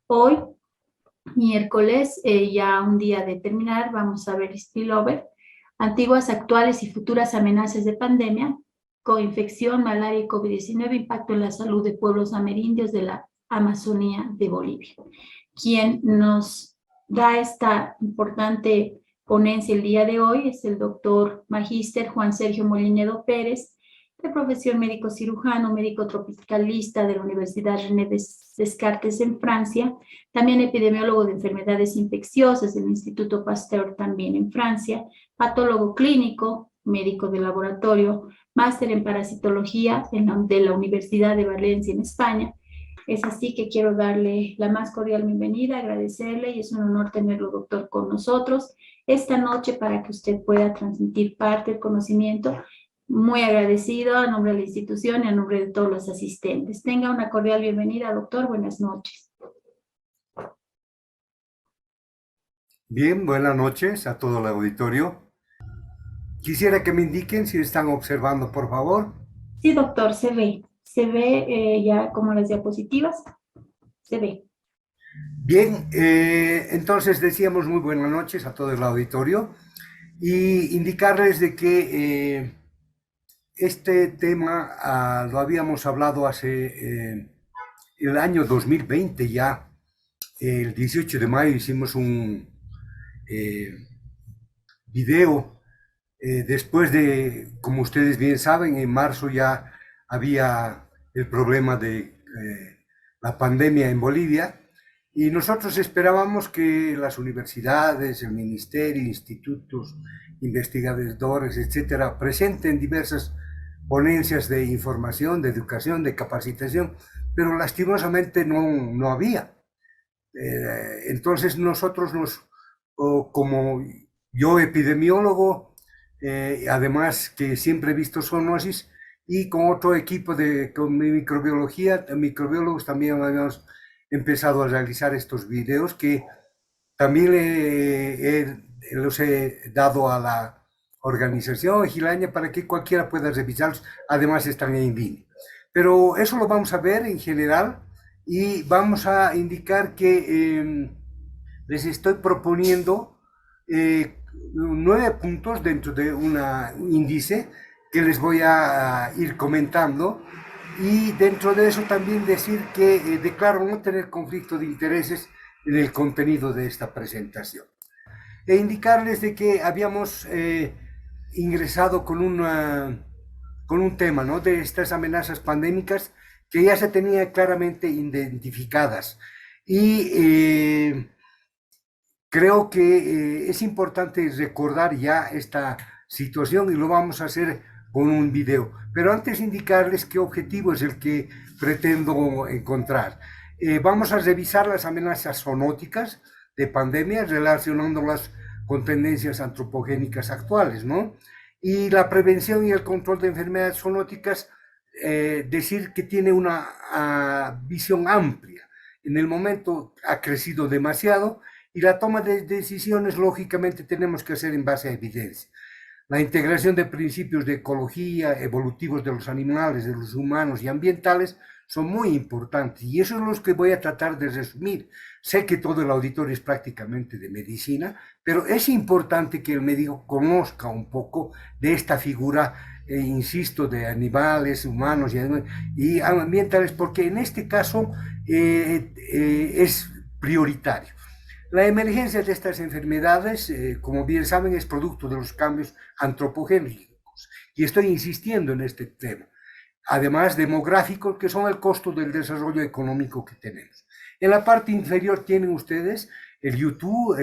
Hoy, miércoles, ya un día de terminar, vamos a ver spillover, antiguas, actuales y futuras amenazas de pandemia, coinfección, malaria y COVID-19, impacto en la salud de pueblos amerindios de la Amazonía de Bolivia. Quien nos da esta importante ponencia el día de hoy es el doctor magíster Juan Sergio Molinedo Pérez, de profesión médico cirujano, médico tropicalista de la Universidad René Descartes en Francia, también epidemiólogo de enfermedades infecciosas del Instituto Pasteur también en Francia, patólogo clínico, médico de laboratorio, máster en parasitología de la Universidad de Valencia en España. Es así que quiero darle la más cordial bienvenida, agradecerle, y es un honor tenerlo, doctor, con nosotros esta noche para que usted pueda transmitir parte del conocimiento. Muy agradecido a nombre de la institución y a nombre de todos los asistentes. Tenga una cordial bienvenida, doctor. Buenas noches. Bien, buenas noches a todo el auditorio. Quisiera que me indiquen si están observando, por favor. Sí, doctor, se ve ya como las diapositivas, se ve. Bien, entonces decíamos muy buenas noches a todo el auditorio y indicarles de que este tema lo habíamos hablado hace el año 2020 ya. El 18 de mayo hicimos un video. Después de, como ustedes bien saben, en marzo ya había el problema de la pandemia en Bolivia y nosotros esperábamos que las universidades, el ministerio, institutos, investigadores, etcétera, presenten diversas ponencias de información, de educación, de capacitación, pero lastimosamente no había. Entonces nosotros como yo epidemiólogo, además que siempre he visto zoonosis, y con otro equipo con microbiólogos también habíamos empezado a realizar estos videos que también los he dado a la organización Gilaña para que cualquiera pueda revisarlos, además están en línea. Pero eso lo vamos a ver en general y vamos a indicar que les estoy proponiendo 9 puntos dentro de un índice que les voy a ir comentando, y dentro de eso también decir que declaro no tener conflicto de intereses en el contenido de esta presentación. E indicarles de que habíamos ingresado con un tema, ¿no?, de estas amenazas pandémicas que ya se tenían claramente identificadas. Y creo que es importante recordar ya esta situación y lo vamos a hacer con un video. Pero antes indicarles qué objetivo es el que pretendo encontrar. Vamos a revisar las amenazas zoonóticas de pandemia relacionándolas con tendencias antropogénicas actuales, ¿no? Y la prevención y el control de enfermedades zoonóticas, decir que tiene una visión amplia. En el momento ha crecido demasiado y la toma de decisiones, lógicamente, tenemos que hacer en base a evidencia. La integración de principios de ecología, evolutivos de los animales, de los humanos y ambientales son muy importantes, y eso es lo que voy a tratar de resumir. Sé que todo el auditorio es prácticamente de medicina, pero es importante que el médico conozca un poco de esta figura, insisto, de animales, humanos y ambientales, porque en este caso es prioritario. La emergencia de estas enfermedades, como bien saben, es producto de los cambios antropogénicos, y estoy insistiendo en este tema. Además, demográficos, que son el costo del desarrollo económico que tenemos. En la parte inferior tienen ustedes el YouTube,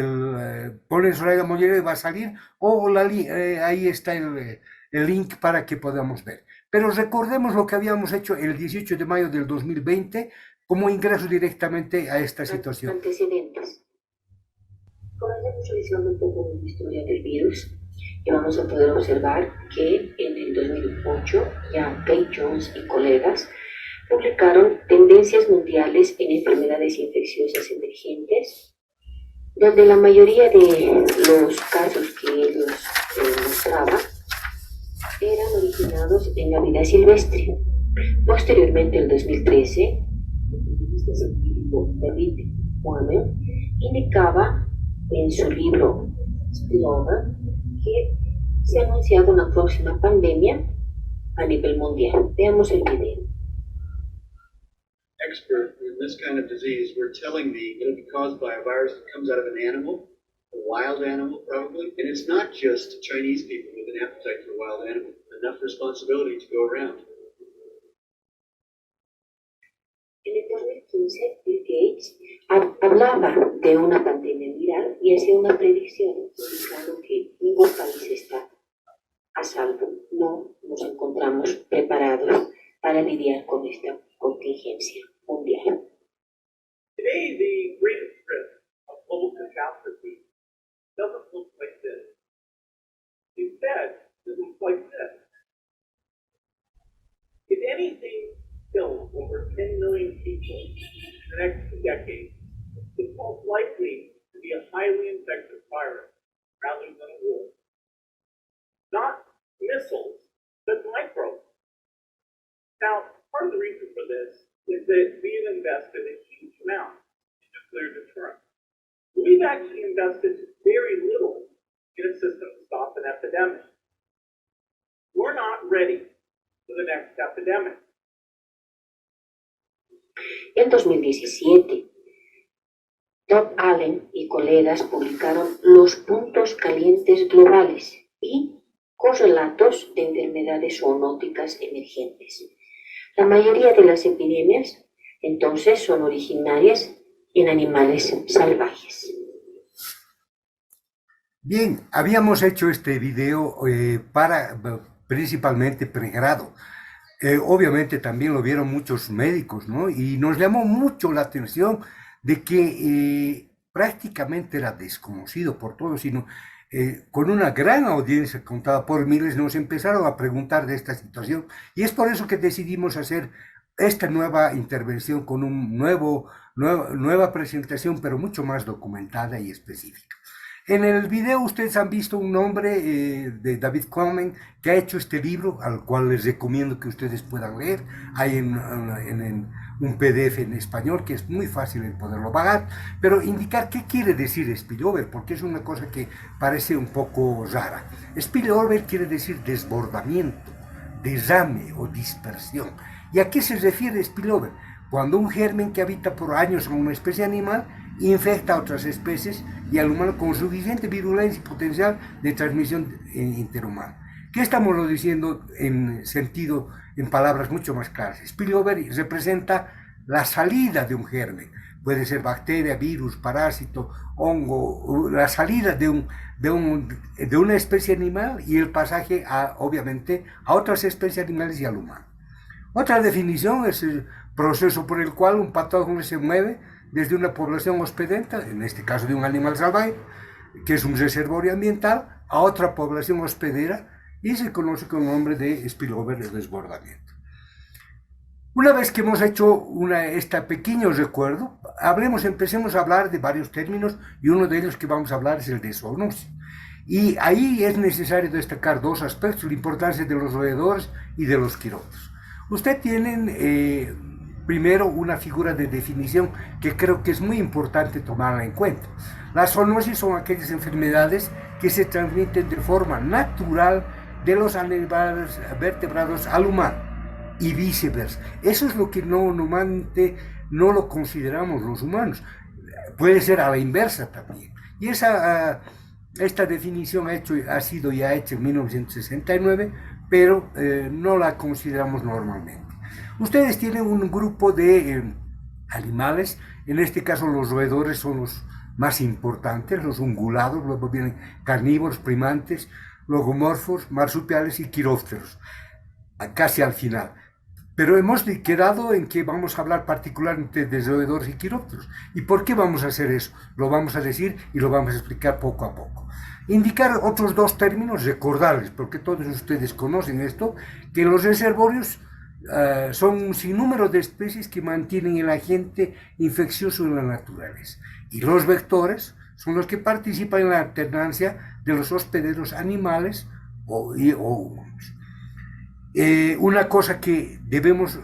ponen Soraya Mollero y va a salir, o ahí está el link para que podamos ver. Pero recordemos lo que habíamos hecho el 18 de mayo del 2020 como ingreso directamente a esta situación. Antecedentes. Comencemos revisando un poco la historia del virus y vamos a poder observar que en el 2008 ya Kate Jones y colegas publicaron Tendencias Mundiales en Enfermedades Infecciosas Emergentes, donde la mayoría de los casos que ellos mostraban eran originados en la vida silvestre. Posteriormente, en 2013, el científico permite Women, indicaba en su libro Spillover que se ha anunciado una próxima pandemia a nivel mundial. Veamos el video. Expert in this kind of disease were telling me it'll be caused by a virus that comes out of an animal, a wild animal probably, and it's not just Chinese people with an appetite for wild animals. Enough responsibility to go around. En el 2015, Bill Gates hablaba de una pandemia viral y hacía una predicción indicando que ningún país está a salvo. No nos encontramos preparados para lidiar con esta contingencia mundial. Today, the greatest risk of global catastrophe doesn't look like this. Instead, it looks like this. If anything kills over 10 million people in the next 2 decades, it's most likely to be a highly infectious virus rather than a war. Not missiles, but microbes. Now, part of the reason for this is that we have invested a huge amount in nuclear deterrence. We've actually invested very little in a system to stop an epidemic. We're not ready for the next epidemic. En 2017, Todd Allen y colegas publicaron Los puntos calientes globales y correlatos de enfermedades zoonóticas emergentes. La mayoría de las epidemias, entonces, son originarias en animales salvajes. Bien, habíamos hecho este video para principalmente pregrado. Obviamente también lo vieron muchos médicos, ¿no? Y nos llamó mucho la atención de que prácticamente era desconocido por todos, sino con una gran audiencia contada por miles, nos empezaron a preguntar de esta situación. Y es por eso que decidimos hacer esta nueva intervención con nueva presentación, pero mucho más documentada y específica. En el video ustedes han visto un nombre de David Quammen, que ha hecho este libro, al cual les recomiendo que ustedes puedan leer. Hay en un PDF en español, que es muy fácil el poderlo pagar, pero indicar qué quiere decir spillover, porque es una cosa que parece un poco rara. Spillover quiere decir desbordamiento, derrame o dispersión. ¿Y a qué se refiere spillover? Cuando un germen que habita por años en una especie animal infecta a otras especies y al humano con suficiente virulencia y potencial de transmisión interhumana. ¿Qué estamos diciendo en palabras mucho más claras? Spillover representa la salida de un germen. Puede ser bacteria, virus, parásito, hongo, la salida de una especie animal y el pasaje, obviamente, a otras especies animales y al humano. Otra definición es el proceso por el cual un patógeno se mueve desde una población hospedenta, en este caso de un animal salvaje, que es un reservorio ambiental, a otra población hospedera, y se conoce con el nombre de spillover, de desbordamiento. Una vez que hemos hecho este pequeño recuerdo, empecemos a hablar de varios términos, y uno de ellos que vamos a hablar es el de zoonosis. Y ahí es necesario destacar dos aspectos: la importancia de los roedores y de los quirópteros. Ustedes tienen primero una figura de definición que creo que es muy importante tomarla en cuenta. Las zoonosis son aquellas enfermedades que se transmiten de forma natural de los animales vertebrados al humano y viceversa. Eso es lo que normalmente no lo consideramos los humanos. Puede ser a la inversa también. Y esta definición ha sido ya hecha en 1969, pero no la consideramos normalmente. Ustedes tienen un grupo de animales, en este caso los roedores son los más importantes, los ungulados, luego vienen carnívoros, primates, logomorfos, marsupiales y quirópteros, casi al final. Pero hemos quedado en que vamos a hablar particularmente de roedores y quirópteros. ¿Y por qué vamos a hacer eso? Lo vamos a decir y lo vamos a explicar poco a poco. Indicar otros dos términos, recordarles, porque todos ustedes conocen esto, que los reservorios son un sinnúmero de especies que mantienen el agente infeccioso en la naturaleza. Y los vectores son los que participan en la alternancia de los hospederos animales o humanos. Una cosa que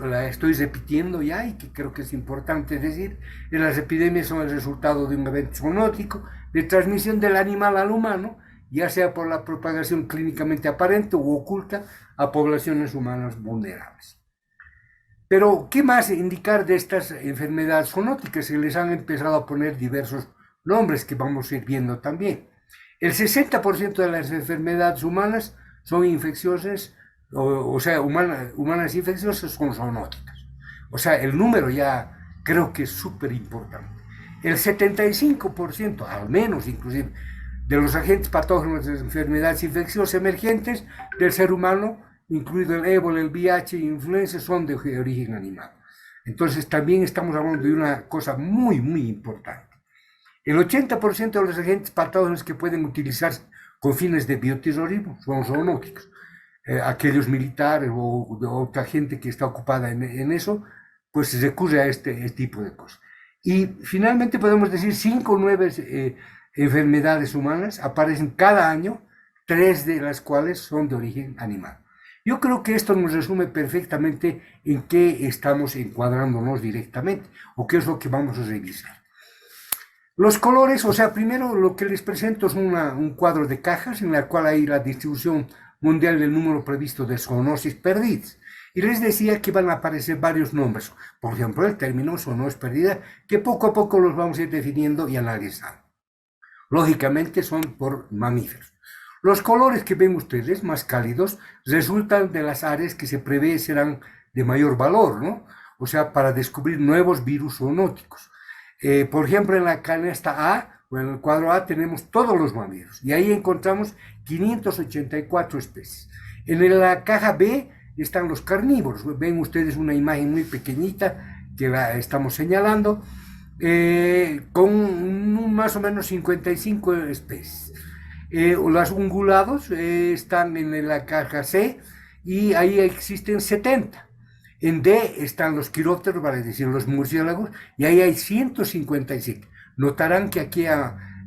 la estoy repitiendo ya y que creo que es importante decir, es las epidemias son el resultado de un evento zoonótico de transmisión del animal al humano, ya sea por la propagación clínicamente aparente u oculta a poblaciones humanas vulnerables. Pero, ¿qué más indicar de estas enfermedades zoonóticas? Se les han empezado a poner diversos nombres que vamos a ir viendo también. El 60% de las enfermedades humanas son infecciosas, o sea, humanas infecciosas son zoonóticas. O sea, el número ya creo que es súper importante. El 75%, al menos inclusive, de los agentes patógenos de enfermedades infecciosas emergentes del ser humano, incluido el ébola, el VIH y influenza, son de origen animal. Entonces también estamos hablando de una cosa muy, muy importante. El 80% de los agentes patógenos que pueden utilizarse con fines de bioterrorismo son zoonóticos. Aquellos militares o otra gente que está ocupada en eso, pues se recurre a este tipo de cosas. Y finalmente podemos decir 5 o 9 enfermedades humanas aparecen cada año, 3 de las cuales son de origen animal. Yo creo que esto nos resume perfectamente en qué estamos encuadrándonos directamente o qué es lo que vamos a revisar. Los colores, o sea, primero lo que les presento es un cuadro de cajas en la cual hay la distribución mundial del número previsto de zoonosis perdidas. Y les decía que van a aparecer varios nombres. Por ejemplo, el término zoonosis perdida, que poco a poco los vamos a ir definiendo y analizando. Lógicamente son por mamíferos. Los colores que ven ustedes, más cálidos, resultan de las áreas que se prevé serán de mayor valor, ¿no? O sea, para descubrir nuevos virus zoonóticos. Por ejemplo, en la canasta A, o en el cuadro A, tenemos todos los mamíferos, y ahí encontramos 584 especies. En la caja B están los carnívoros. Ven ustedes una imagen muy pequeñita que la estamos señalando, con más o menos 55 especies. Los ungulados están en la caja C y ahí existen 70. En D están los quirópteros, vale decir los murciélagos, y ahí hay 157. Notarán que aquí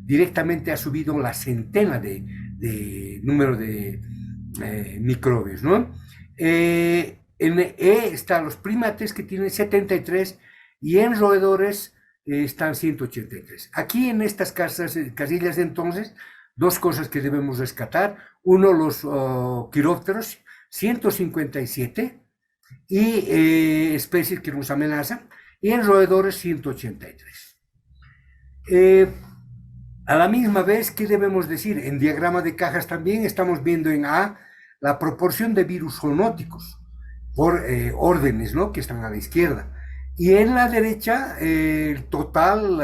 directamente ha subido la centena de número de microbios, ¿no? En E están los primates que tienen 73 y en roedores están 183. Aquí en estas casillas entonces, dos cosas que debemos rescatar. Uno, los quirópteros, 157, y especies que nos amenazan, y en roedores 183. A la misma vez, ¿qué debemos decir? En diagrama de cajas también estamos viendo en A la proporción de virus zoonóticos por órdenes, ¿no? Que están a la izquierda. Y en la derecha, el total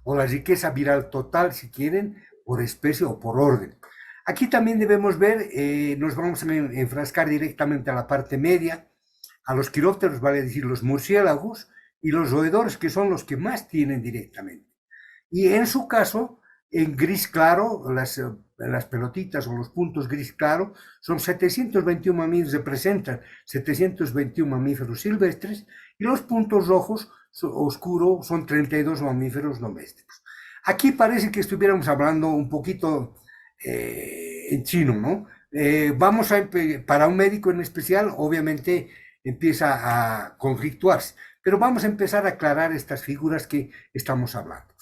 o la riqueza viral total, si quieren, por especie o por orden. Aquí también debemos ver, nos vamos a enfrascar directamente a la parte media, a los quirópteros, vale decir los murciélagos, y los roedores, que son los que más tienen directamente. Y en su caso, en gris claro, las pelotitas o los puntos gris claro, son 721 mamíferos, representan 721 mamíferos silvestres, y los puntos rojos oscuros son 32 mamíferos domésticos. Aquí parece que estuviéramos hablando un poquito en chino, ¿no? Para un médico en especial, obviamente empieza a conflictuarse, pero vamos a empezar a aclarar estas figuras que estamos hablando.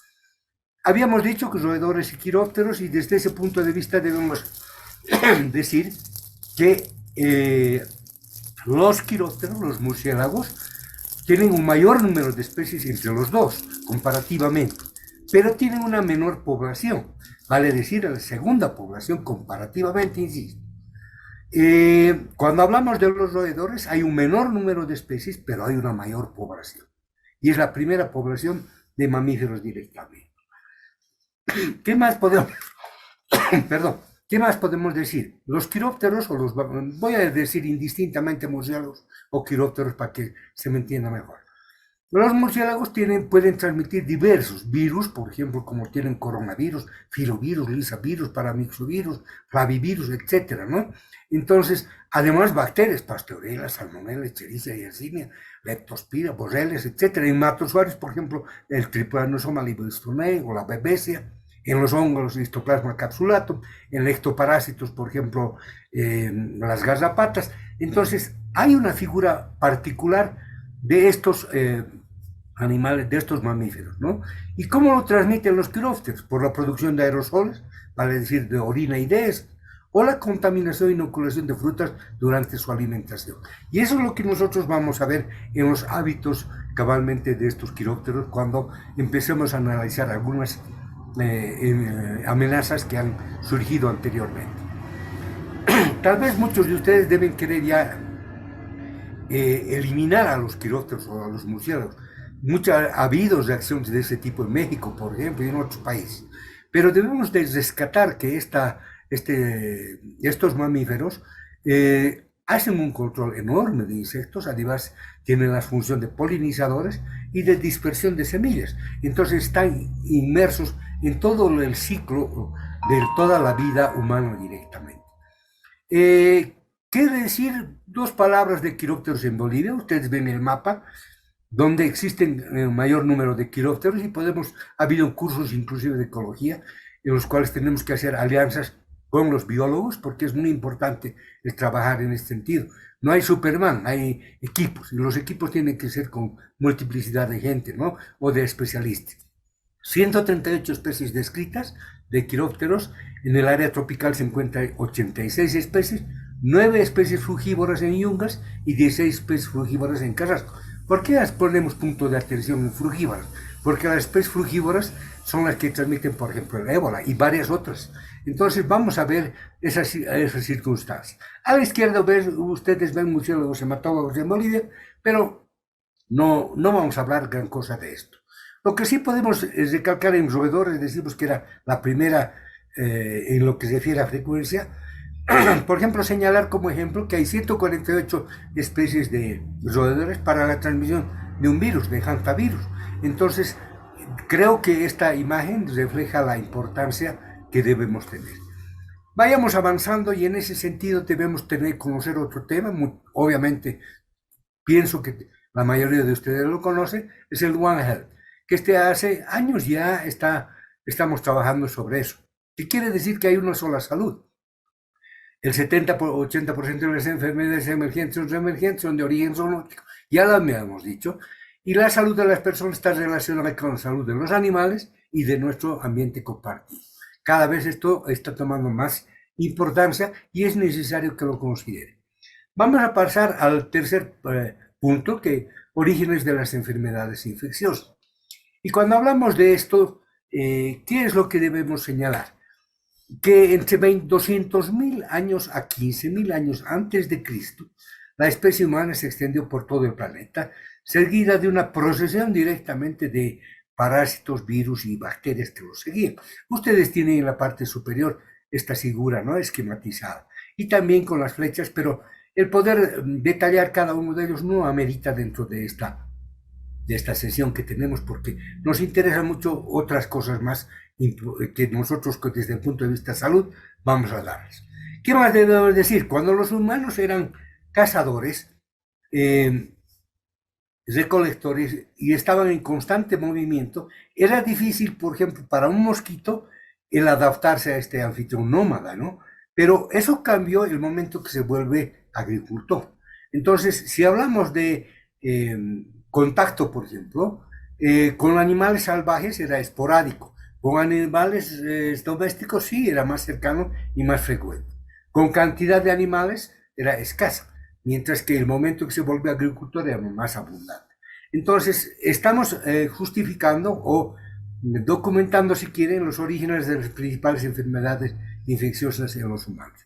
Habíamos dicho que roedores y quirópteros, y desde ese punto de vista debemos decir que los quirópteros, los murciélagos, tienen un mayor número de especies entre los dos, comparativamente, pero tienen una menor población, vale decir, la segunda población comparativamente, insisto. Cuando hablamos de los roedores, hay un menor número de especies, pero hay una mayor población, y es la primera población de mamíferos directamente. ¿Qué más podemos, ¿qué más podemos decir? Los quirópteros, voy a decir indistintamente murciélagos o quirópteros para que se me entienda mejor. Los murciélagos pueden transmitir diversos virus, por ejemplo, como tienen coronavirus, filovirus, lisavirus, paramyxovirus, flavivirus, etcétera, ¿no? Entonces, además, bacterias, Pasteurella, Salmonella, Escherichia, Yersinia, Leptospira, Borrelia, etcétera. En hematozoarios, por ejemplo, el Trypanosoma libostromei o la Babesia, en los hongos Histoplasma capsulatum, en lectoparásitos, por ejemplo, las garrapatas. Entonces, hay una figura particular de estos animales, de estos mamíferos, ¿no? ¿Y cómo lo transmiten los quirópteros? Por la producción de aerosoles, vale decir, de orina y de heces, o la contaminación e inoculación de frutas durante su alimentación. Y eso es lo que nosotros vamos a ver en los hábitos cabalmente de estos quirópteros cuando empecemos a analizar algunas amenazas que han surgido anteriormente. Tal vez muchos de ustedes deben querer ya eliminar a los quirópteros o a los murciélagos. Ha habido reacciones de ese tipo en México, por ejemplo, y en otros países. Pero debemos de rescatar que estos mamíferos hacen un control enorme de insectos, además tienen la función de polinizadores y de dispersión de semillas. Entonces están inmersos en todo el ciclo de toda la vida humana directamente. ¿Qué decir? Dos palabras de quirópteros en Bolivia. Ustedes ven el mapa donde existen el mayor número de quirópteros y ha habido cursos inclusive de ecología en los cuales tenemos que hacer alianzas con los biólogos porque es muy importante el trabajar en este sentido. No hay Superman, hay equipos y los equipos tienen que ser con multiplicidad de gente, ¿no? O de especialistas. 138 especies descritas de quirópteros, en el área tropical se encuentran 86 especies, 9 especies frugívoras en yungas y 16 especies frugívoras en carrasco. ¿Por qué las ponemos punto de atención en frugívoras? Porque las especies frugívoras son las que transmiten, por ejemplo, el ébola y varias otras. Entonces vamos a ver esas circunstancias. A la izquierda ustedes ven murciélagos hematólogos en Bolivia, pero no vamos a hablar gran cosa de esto. Lo que sí podemos recalcar en roedores, decimos que era la primera en lo que se refiere a frecuencia. Por ejemplo, señalar como ejemplo que hay 148 especies de roedores para la transmisión de un virus, de hantavirus. Entonces, creo que esta imagen refleja la importancia que debemos tener. Vayamos avanzando y en ese sentido debemos conocer otro tema. Obviamente, pienso que la mayoría de ustedes lo conocen, es el One Health, que hace años ya estamos trabajando sobre eso. ¿Qué quiere decir? Que hay una sola salud. El 70-80% de las enfermedades emergentes son reemergentes, son de origen zoonótico, ya lo habíamos dicho, y la salud de las personas está relacionada con la salud de los animales y de nuestro ambiente compartido. Cada vez esto está tomando más importancia y es necesario que lo considere. Vamos a pasar al tercer punto, que orígenes de las enfermedades infecciosas. Y cuando hablamos de esto, ¿qué es lo que debemos señalar? Que entre 200.000 años a 15.000 años antes de Cristo, la especie humana se extendió por todo el planeta, seguida de una procesión directamente de parásitos, virus y bacterias que los seguían. Ustedes tienen en la parte superior esta figura, ¿no?, esquematizada, y también con las flechas, pero el poder detallar cada uno de ellos no amerita dentro de esta sesión que tenemos, porque nos interesan mucho otras cosas más que nosotros desde el punto de vista de salud vamos a darles. ¿Qué más debemos decir? Cuando los humanos eran cazadores, recolectores y estaban en constante movimiento, era difícil, por ejemplo, para un mosquito el adaptarse a este anfitrión nómada, ¿no? Pero eso cambió el momento que se vuelve agricultor. Entonces, si hablamos de contacto, por ejemplo, con animales salvajes era esporádico, con animales domésticos sí era más cercano y más frecuente. Con cantidad de animales era escasa, mientras que el momento que se vuelve agricultor era más abundante. Entonces, estamos justificando o documentando, si quieren, los orígenes de las principales enfermedades infecciosas en los humanos.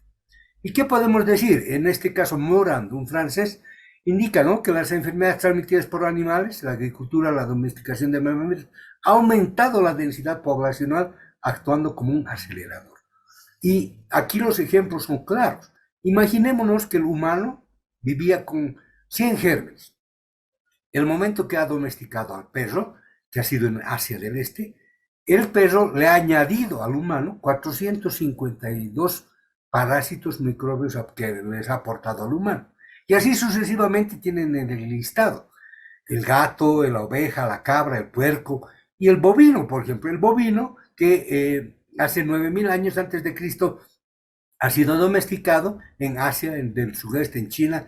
¿Y qué podemos decir? En este caso, Morand, un francés, indica, ¿no?, que las enfermedades transmitidas por animales, la agricultura, la domesticación de mamíferos, ha aumentado la densidad poblacional actuando como un acelerador. Y aquí los ejemplos son claros. Imaginémonos que el humano vivía con 100 gérmenes. El momento que ha domesticado al perro, que ha sido en Asia del Este, el perro le ha añadido al humano 452 parásitos, microbios que les ha aportado al humano. Y así sucesivamente tienen en el listado el gato, la oveja, la cabra, el puerco y el bovino, por ejemplo. El bovino que hace 9000 años antes de Cristo, ha sido domesticado en Asia, del sudeste, en China,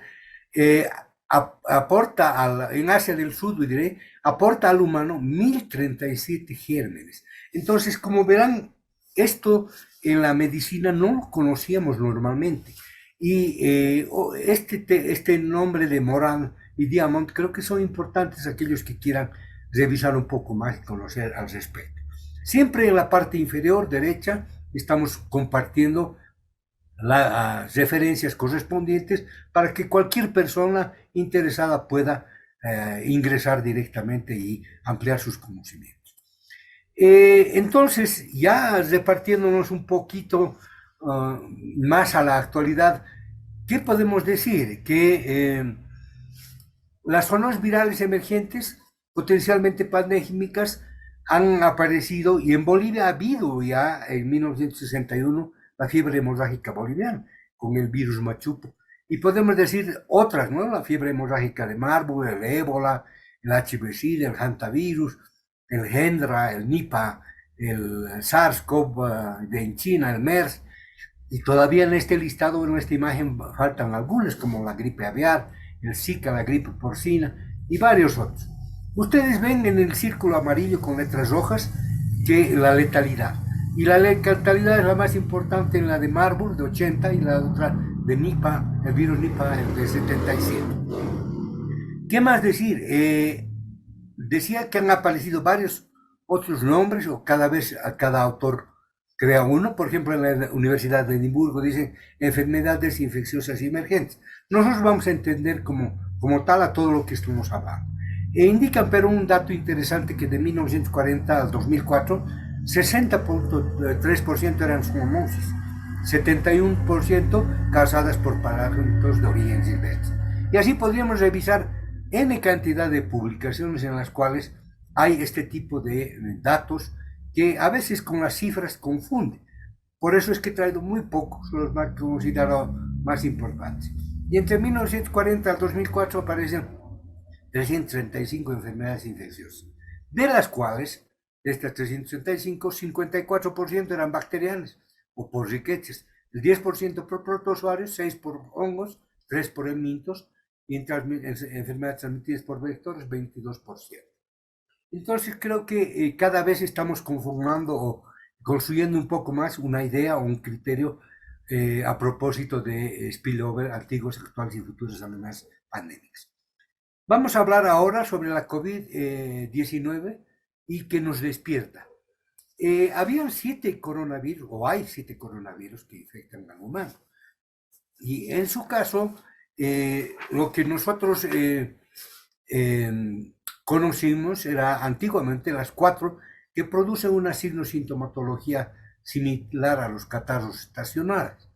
en Asia del Sur, diré, aporta al humano 1037 gérmenes. Entonces, como verán, esto en la medicina no lo conocíamos normalmente. Y este nombre de Moran y Diamond creo que son importantes aquellos que quieran revisar un poco más y conocer al respecto. Siempre en la parte inferior derecha estamos compartiendo las referencias correspondientes para que cualquier persona interesada pueda ingresar directamente y ampliar sus conocimientos. Entonces, ya repartiéndonos un poquito más a la actualidad, ¿qué podemos decir? Que las zonas virales emergentes, potencialmente pandémicas, han aparecido y en Bolivia ha habido ya en 1961 la fiebre hemorrágica boliviana con el virus machupo. Y podemos decir otras, ¿no? La fiebre hemorrágica de Marburg, el ébola, el HBC, el hantavirus, el Hendra, el Nipah, el SARS-CoV de China, el MERS. Y todavía en este listado, en esta imagen, faltan algunas, como la gripe aviar, el Zika, la gripe porcina y varios otros. Ustedes ven en el círculo amarillo con letras rojas que la letalidad. Y la letalidad es la más importante en la de Marburg, de 80, y la otra de Nipah, el virus Nipah, de 77. ¿Qué más decir? Decía que han aparecido varios otros nombres, o cada autor crea uno. Por ejemplo, en la Universidad de Edimburgo dicen enfermedades infecciosas emergentes. Nosotros vamos a entender como tal a todo lo que estamos hablando. Indican, pero un dato interesante, que de 1940 al 2004, 60.3% eran zoonosis, 71% causadas por parásitos de origen silvestre. Y así podríamos revisar N cantidad de publicaciones en las cuales hay este tipo de datos que a veces con las cifras confunden. Por eso es que he traído muy pocos, los más considerados más importantes. Y entre 1940 al 2004 aparecen 335 enfermedades infecciosas, de las cuales, de estas 335, 54% eran bacterianas o por riqueches, el 10% por protozoarios, 6% por hongos, 3% por helmintos, y entre enfermedades transmitidas por vectores, 22%. Entonces creo que cada vez estamos conformando o construyendo un poco más una idea o un criterio a propósito de spillover, antiguas, actuales y futuras amenazas pandémicas. Vamos a hablar ahora sobre la COVID-19 y que nos despierta. Habían 7 coronavirus, o hay 7 coronavirus que infectan al humano. Y en su caso, lo que nosotros conocimos era antiguamente las 4 que producen una signo-sintomatología similar a los catarros estacionarios.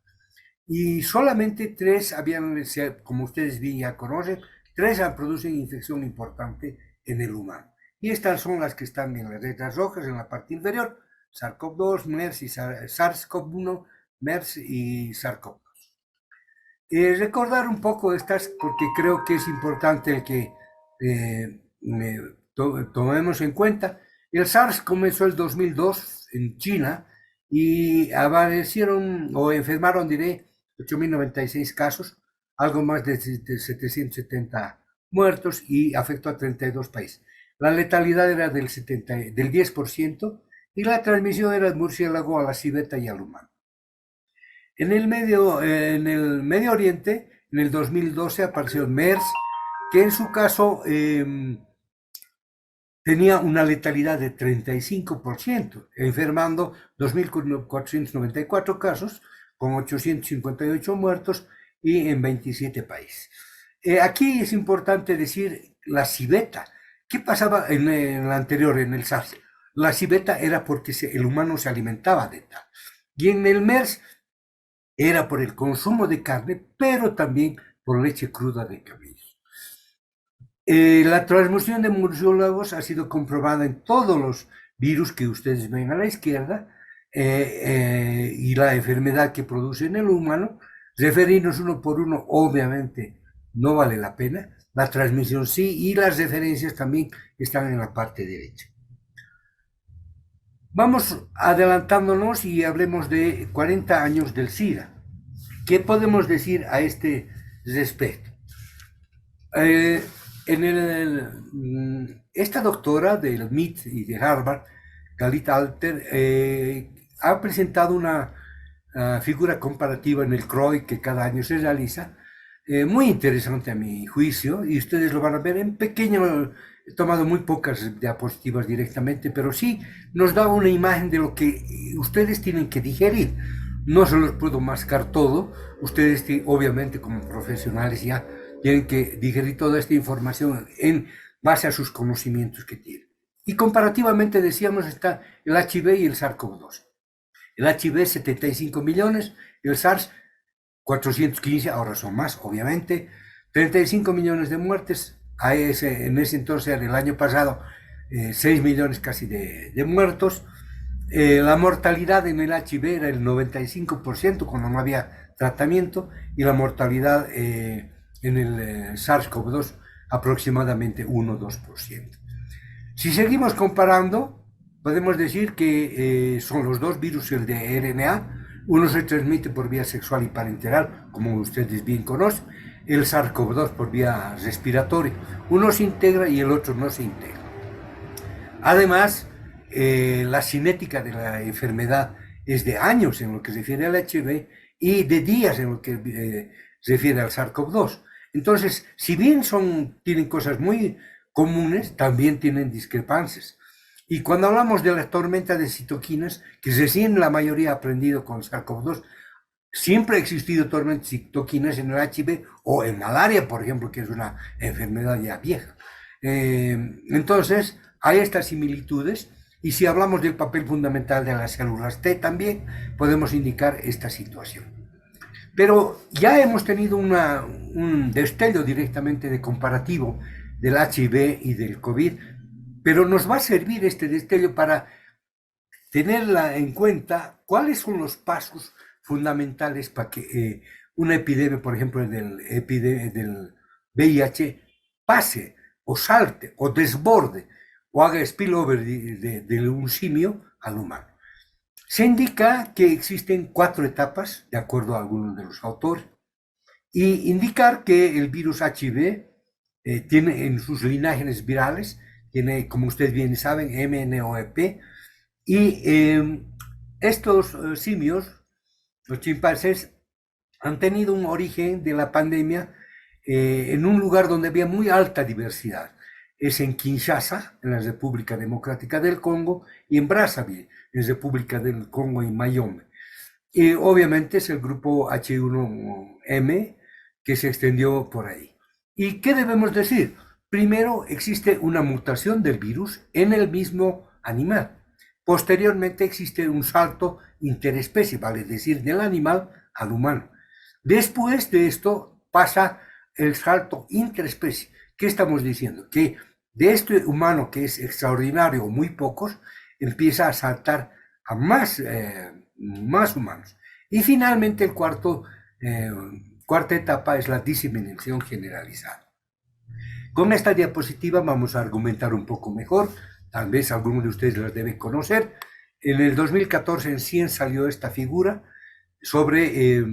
Y solamente 3 habían, como ustedes bien ya conocen, 3 producen infección importante en el humano. Y estas son las que están en las letras rojas en la parte inferior: SARS-CoV-2, MERS y SARS-CoV-1, MERS y SARS-CoV-2. Recordar un poco estas, porque creo que es importante que tomemos en cuenta. El SARS comenzó el 2002 en China y aparecieron o enfermaron, diré, 8.096 casos, algo más de 770 muertos, y afectó a 32 países. La letalidad era del 10% y la transmisión era del murciélago a la civeta y al humano. En el Medio Oriente, en el 2012 apareció el MERS, que en su caso tenía una letalidad de 35%, enfermando 2.494 casos, con 858 muertos y en 27 países. Aquí es importante decir la civeta. ¿Qué pasaba en el anterior, en el SARS? La civeta era porque el humano se alimentaba de tal. Y en el MERS era por el consumo de carne, pero también por leche cruda de camellos. La transmisión de murciélagos ha sido comprobada en todos los virus que ustedes ven a la izquierda, y la enfermedad que produce en el humano. Referirnos uno por uno obviamente no vale la pena, la transmisión sí, y las referencias también están en la parte derecha. Vamos adelantándonos y hablemos de 40 años del SIDA. ¿Qué podemos decir a este respecto? Esta doctora del MIT y de Harvard, Galit Alter, ha presentado una figura comparativa en el CROI que cada año se realiza, muy interesante a mi juicio, y ustedes lo van a ver en pequeño. He tomado muy pocas diapositivas directamente, pero sí nos da una imagen de lo que ustedes tienen que digerir. No se los puedo mascar todo, ustedes obviamente como profesionales ya tienen que digerir toda esta información en base a sus conocimientos que tienen. Y comparativamente decíamos está el HIV y el SARS-CoV-2. El HIV 75 millones, el SARS 415, ahora son más obviamente, 35 millones de muertes. En ese entonces, el año pasado, 6 millones casi de muertos. La mortalidad en el HIV era el 95% cuando no había tratamiento, y la mortalidad en el SARS-CoV-2 aproximadamente 1-2%. Si seguimos comparando, podemos decir que son los dos virus el de RNA. Uno se transmite por vía sexual y parenteral, como ustedes bien conocen, el SARS-CoV-2 por vía respiratoria. Uno se integra y el otro no se integra. Además, la cinética de la enfermedad es de años en lo que se refiere al HIV y de días en lo que se refiere al SARS-CoV-2. Entonces, si bien tienen cosas muy comunes, también tienen discrepancias. Y cuando hablamos de la tormenta de citoquinas, que recién la mayoría ha aprendido con SARS-CoV-2, siempre ha existido tormenta de citoquinas en el HIV o en malaria, por ejemplo, que es una enfermedad ya vieja. Entonces, hay estas similitudes, y si hablamos del papel fundamental de las células T también, podemos indicar esta situación. Pero ya hemos tenido un destello directamente de comparativo del HIV y del COVID, pero nos va a servir este destello para tenerla en cuenta cuáles son los pasos fundamentales para que una epidemia, por ejemplo, del VIH, pase o salte o desborde o haga spillover de un simio al humano. Se indica que existen 4 etapas, de acuerdo a algunos de los autores, y indicar que el virus HIV tiene en sus linajes virales, tiene, como ustedes bien saben, MNOEP, y estos simios, los chimpancés, han tenido un origen de la pandemia en un lugar donde había muy alta diversidad. Es en Kinshasa, en la República Democrática del Congo, y en Brazzaville, en República del Congo y Mayombe. Y obviamente es el grupo H1M que se extendió por ahí. ¿Y qué debemos decir? Primero, existe una mutación del virus en el mismo animal. Posteriormente existe un salto interespecie, vale decir, del animal al humano. Después de esto pasa el salto interespecie. ¿Qué estamos diciendo? Que de este humano que es extraordinario o muy pocos, empieza a saltar a más humanos. Y finalmente el cuarta etapa es la diseminación generalizada. Con esta diapositiva vamos a argumentar un poco mejor, tal vez algunos de ustedes las deben conocer. En el 2014 en Cien salió esta figura sobre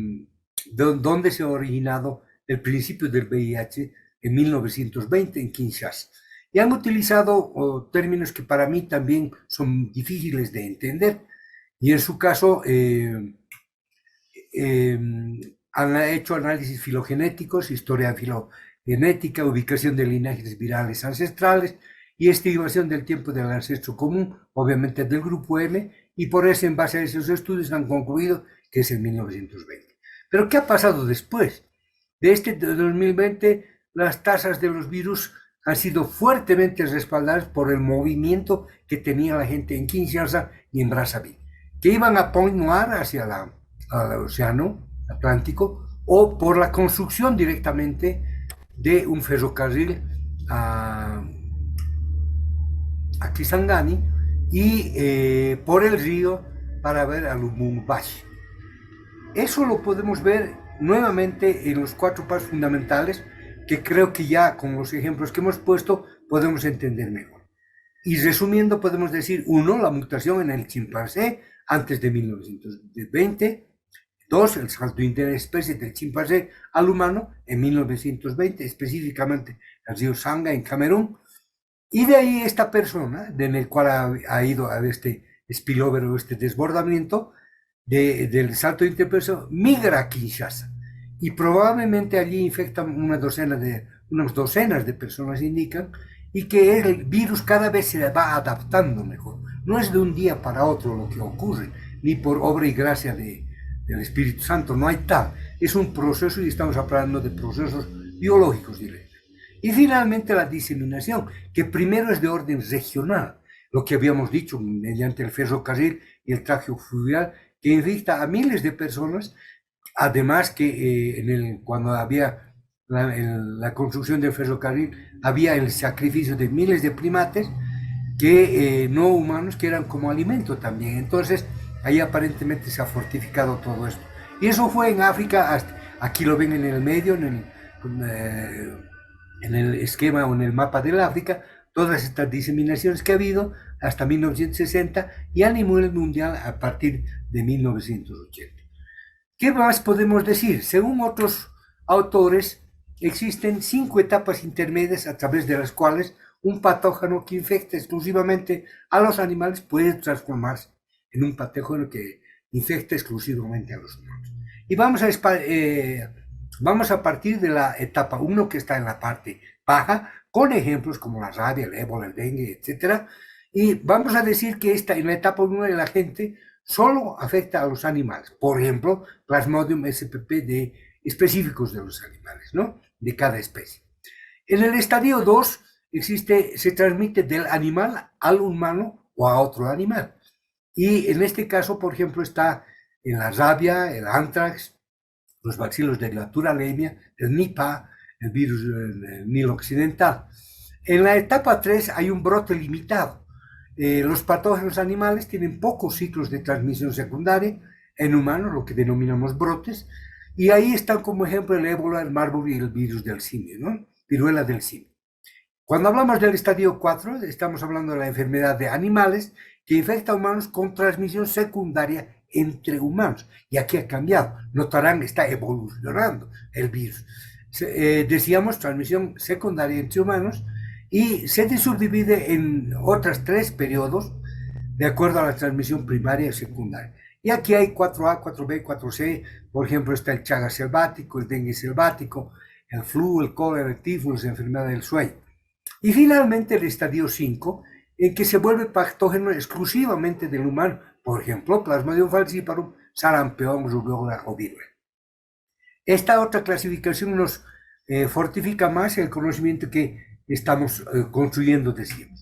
dónde se ha originado el principio del VIH en 1920 en Kinshasa. Y han utilizado términos que para mí también son difíciles de entender, y en su caso han hecho análisis filogenéticos, historia filogenética, ubicación de linajes virales ancestrales y estimación del tiempo del ancestro común, obviamente del grupo M, y por eso en base a esos estudios han concluido que es en 1920. Pero ¿qué ha pasado después? De este 2020, las tasas de los virus han sido fuertemente respaldadas por el movimiento que tenía la gente en Kinshasa y en Brazzaville, que iban a Point Noir hacia el océano Atlántico, o por la construcción directamente de un ferrocarril a Kisangani y por el río para ver a Lubumbashi. Eso lo podemos ver nuevamente en los 4 pasos fundamentales, que creo que ya con los ejemplos que hemos puesto podemos entender mejor. Y resumiendo, podemos decir, uno, la mutación en el chimpancé antes de 1920, dos, el salto interespecie del chimpancé al humano en 1920, específicamente el río Sanga en Camerún, y de ahí esta persona, en el cual ha ido a este spillover o este desbordamiento del salto interespecie, migra a Kinshasa, y probablemente allí infectan unas docenas de personas, indican, y que el virus cada vez se va adaptando mejor. No es de un día para otro lo que ocurre, ni por obra y gracia del Espíritu Santo, no hay tal. Es un proceso y estamos hablando de procesos biológicos directos. Y finalmente la diseminación, que primero es de orden regional, lo que habíamos dicho mediante el ferrocarril y el tráfico fluvial, que infecta a miles de personas, además que cuando había la construcción del ferrocarril, había el sacrificio de miles de primates no humanos que eran como alimento también. Entonces, ahí aparentemente se ha fortificado todo esto. Y eso fue en África, aquí lo ven en el medio, en el esquema o en el mapa del África, todas estas diseminaciones que ha habido hasta 1960 y a nivel mundial a partir de 1980. ¿Qué más podemos decir? Según otros autores, existen 5 etapas intermedias a través de las cuales un patógeno que infecta exclusivamente a los animales puede transformarse en un patógeno que infecta exclusivamente a los humanos. Y vamos a partir de la etapa 1, que está en la parte baja, con ejemplos como la rabia, el ébola, el dengue, etc. Y vamos a decir que en la etapa 1 de la gente solo afecta a los animales. Por ejemplo, Plasmodium spp específicos de los animales, ¿no? De cada especie. En el estadio 2 se transmite del animal al humano o a otro animal. Y en este caso, por ejemplo, está en la rabia, el anthrax, los bacilos de la turalemia, el Nipah, el virus del Nilo occidental. En la etapa 3 hay un brote limitado. Los patógenos animales tienen pocos ciclos de transmisión secundaria, en humanos, lo que denominamos brotes, y ahí están como ejemplo el ébola, el Marburg y el virus del simio, ¿no? Viruela del simio. Cuando hablamos del estadio 4, estamos hablando de la enfermedad de animales que infecta a humanos con transmisión secundaria entre humanos. Y aquí ha cambiado. Notarán que está evolucionando el virus. Decíamos transmisión secundaria entre humanos y se subdivide en otros 3 periodos de acuerdo a la transmisión primaria y secundaria. Y aquí hay 4A, 4B, 4C, por ejemplo, está el Chagas selvático, el dengue selvático, el flu, el cólera, el tifus, la enfermedad del sueño. Y finalmente el estadio 5, en que se vuelve patógeno exclusivamente del humano, por ejemplo, Plasmodium falciparum, sarampión, rubiola o viruela. Esta otra clasificación nos fortifica más el conocimiento que estamos construyendo, decimos.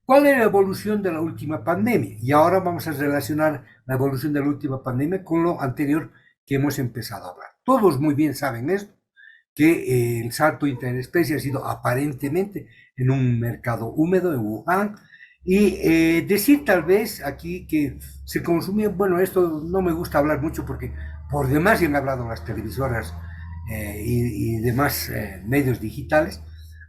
¿Cuál es la evolución de la última pandemia? Y ahora vamos a relacionar la evolución de la última pandemia con lo anterior que hemos empezado a hablar. Todos muy bien saben esto, que el salto interespecie ha sido aparentemente en un mercado húmedo en Wuhan, y decir tal vez aquí que se consumía, bueno, esto no me gusta hablar mucho porque por demás ya han hablado las televisoras y demás medios digitales.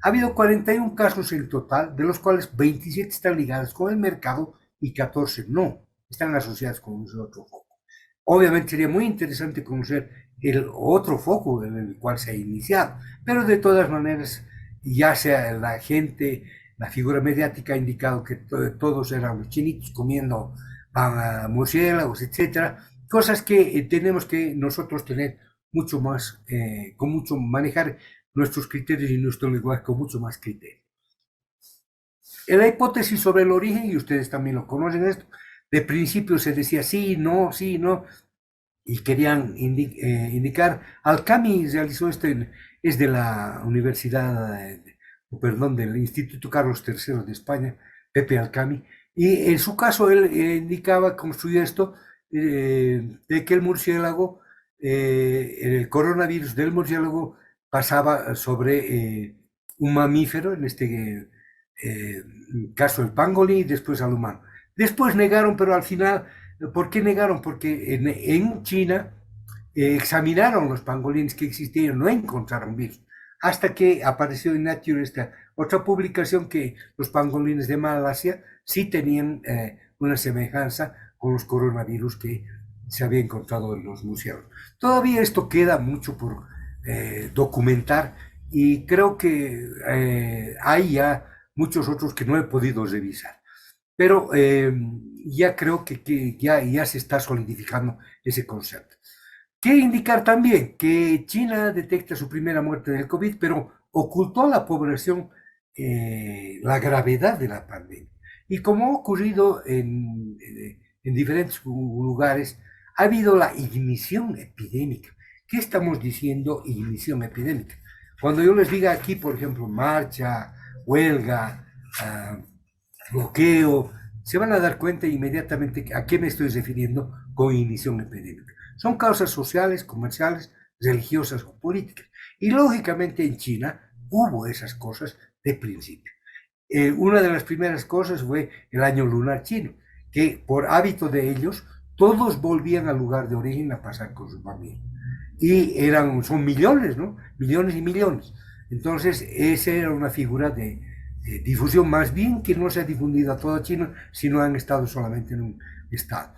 Ha habido 41 casos en total, de los cuales 27 están ligados con el mercado y 14 no, están asociados con otro foco. Obviamente sería muy interesante conocer el otro foco en el cual se ha iniciado, pero de todas maneras, ya sea la gente, la figura mediática ha indicado que todos eran los chinitos comiendo murciélagos, etcétera, cosas que tenemos que nosotros tener mucho más, manejar nuestros criterios y nuestro lenguaje con mucho más criterio. En la hipótesis sobre el origen, y ustedes también lo conocen esto, de principio se decía sí, no, y querían indicar. Alcami realizó esto, es de la del Instituto Carlos III de España, Pepe Alcami, y en su caso él indicaba, construyó esto, de que el murciélago, el coronavirus del murciélago pasaba sobre un mamífero, en este caso el pangolín, y después al humano. Después negaron, pero al final, ¿por qué negaron? Porque en China examinaron los pangolines que existían, no encontraron virus. hasta que apareció en Nature esta otra publicación que los pangolines de Malasia sí tenían una semejanza con los coronavirus que se había encontrado en los murciélagos. Todavía esto queda mucho por documentar y creo que hay ya muchos otros que no he podido revisar. Pero ya creo que ya se está solidificando ese concepto. ¿Qué indicar también? Que China detecta su primera muerte del COVID, pero ocultó a la población la gravedad de la pandemia. Y como ha ocurrido en diferentes lugares, ha habido la ignición epidémica. ¿Qué estamos diciendo ignición epidémica? Cuando yo les diga aquí, por ejemplo, marcha, huelga, bloqueo, se van a dar cuenta inmediatamente a qué me estoy refiriendo con ignición epidémica. Son causas sociales, comerciales, religiosas o políticas. Y lógicamente en China hubo esas cosas de principio. Una de las primeras cosas fue el año lunar chino, que por hábito de ellos, todos volvían al lugar de origen a pasar con su familia. Y son millones, ¿no? Millones y millones. Entonces, esa era una figura de difusión más bien que no se ha difundido a toda China, sino han estado solamente en un estado.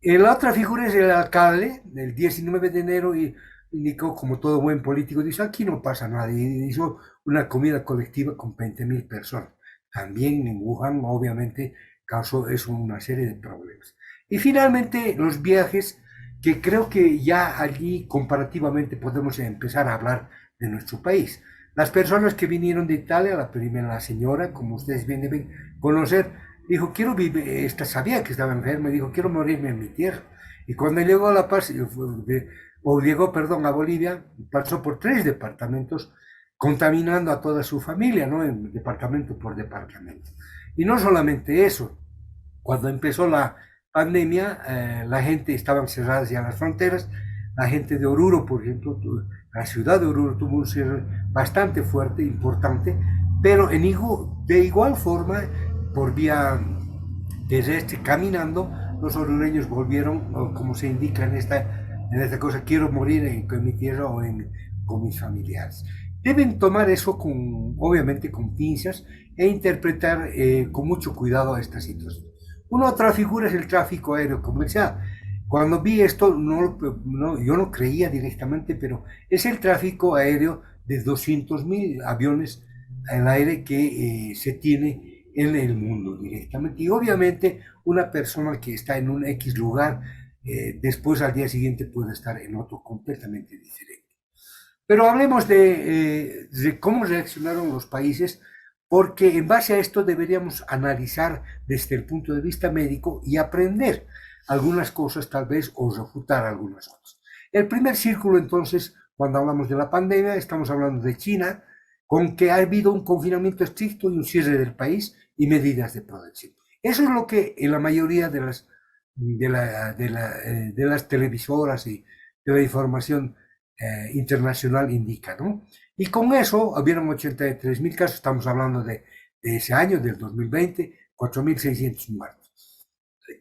La otra figura es el alcalde, el 19 de enero, y indicó, como todo buen político, dice, aquí no pasa nada, y hizo una comida colectiva con 20.000 personas. También en Wuhan, obviamente, causó eso una serie de problemas. Y finalmente, los viajes, que creo que ya allí comparativamente podemos empezar a hablar de nuestro país. Las personas que vinieron de Italia, la señora, como ustedes bien deben conocer, dijo, quiero vivir, sabía que estaba enferma, dijo, quiero morirme en mi tierra. Y cuando llegó a La Paz, perdón, a Bolivia, pasó por 3 departamentos, contaminando a toda su familia, ¿no? En departamento por departamento. Y no solamente eso, cuando empezó la pandemia, la gente estaban cerradas ya las fronteras, la gente de Oruro, por ejemplo, la ciudad de Oruro tuvo un cierre bastante fuerte, importante, pero de igual forma, por vía terrestre, caminando, los orureños volvieron, como se indica en esta cosa, quiero morir en mi tierra o con mis familiares. Deben tomar eso obviamente con pinzas e interpretar con mucho cuidado esta situación. Una otra figura es el tráfico aéreo comercial. Cuando vi esto, yo no creía directamente, pero es el tráfico aéreo de 200.000 aviones al aire que se tiene en el mundo directamente. Y obviamente una persona que está en un X lugar, después al día siguiente puede estar en otro completamente diferente. Pero hablemos de cómo reaccionaron los países, porque en base a esto deberíamos analizar desde el punto de vista médico y aprender algunas cosas tal vez o refutar algunas otras. El primer círculo entonces, cuando hablamos de la pandemia, estamos hablando de China, con que ha habido un confinamiento estricto y un cierre del país y medidas de protección. Eso es lo que en la mayoría de las televisoras y de la información internacional indica, ¿no? Y con eso hubieron 83.000 casos, estamos hablando de ese año, del 2020, 4.600 muertos.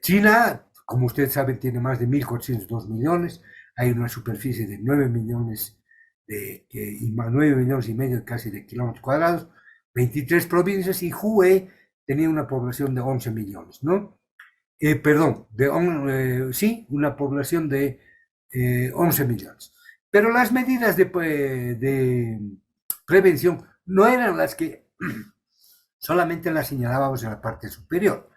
China, como ustedes saben, tiene más de 1.402 millones, hay una superficie de 9 millones y 9 millones y medio casi de kilómetros cuadrados, 23 provincias, y Hubei tenía una población de 11 millones, ¿no? Sí, una población de 11 millones. Pero las medidas de prevención no eran las que solamente las señalábamos en la parte superior.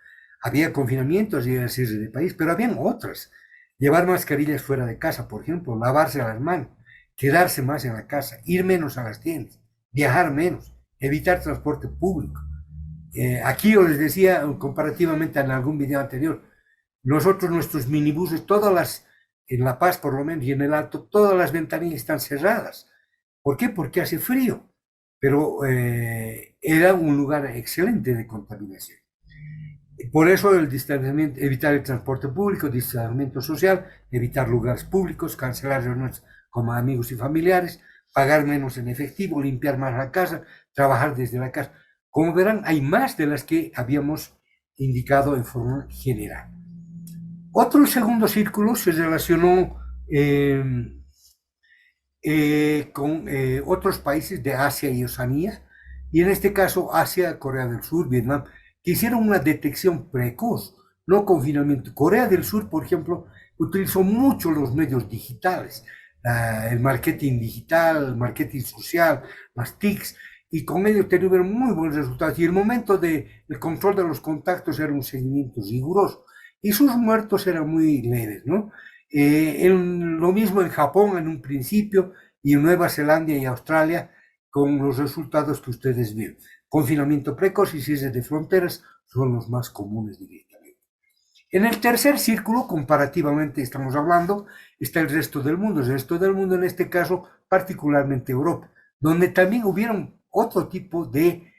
Había confinamientos y el cierre del país, pero habían otras. Llevar mascarillas fuera de casa, por ejemplo, lavarse las manos, quedarse más en la casa, ir menos a las tiendas, viajar menos, evitar transporte público. Aquí yo les decía, comparativamente en algún video anterior, nuestros minibuses, en La Paz por lo menos y en el Alto, todas las ventanillas están cerradas. ¿Por qué? Porque hace frío, pero era un lugar excelente de contaminación. Por eso el distanciamiento, evitar el transporte público, distanciamiento social, evitar lugares públicos, cancelar reuniones con amigos y familiares, pagar menos en efectivo, limpiar más la casa, trabajar desde la casa. Como verán, hay más de las que habíamos indicado en forma general. Otro segundo círculo se relacionó con otros países de Asia y Oceanía, y en este caso Asia, Corea del Sur, Vietnam, que hicieron una detección precoz, no confinamiento. Corea del Sur, por ejemplo, utilizó mucho los medios digitales, el marketing digital, el marketing social, las TICs, y con ello tuvieron muy buenos resultados. Y el momento del control de los contactos era un seguimiento riguroso, y sus muertos eran muy leves, ¿no? Lo mismo en Japón en un principio, y en Nueva Zelanda y Australia, con los resultados que ustedes ven. Confinamiento precoz y cierre de fronteras son los más comunes directamente. En el tercer círculo, comparativamente estamos hablando, está el resto del mundo. El resto del mundo, en este caso, particularmente Europa, donde también hubieron otro tipo de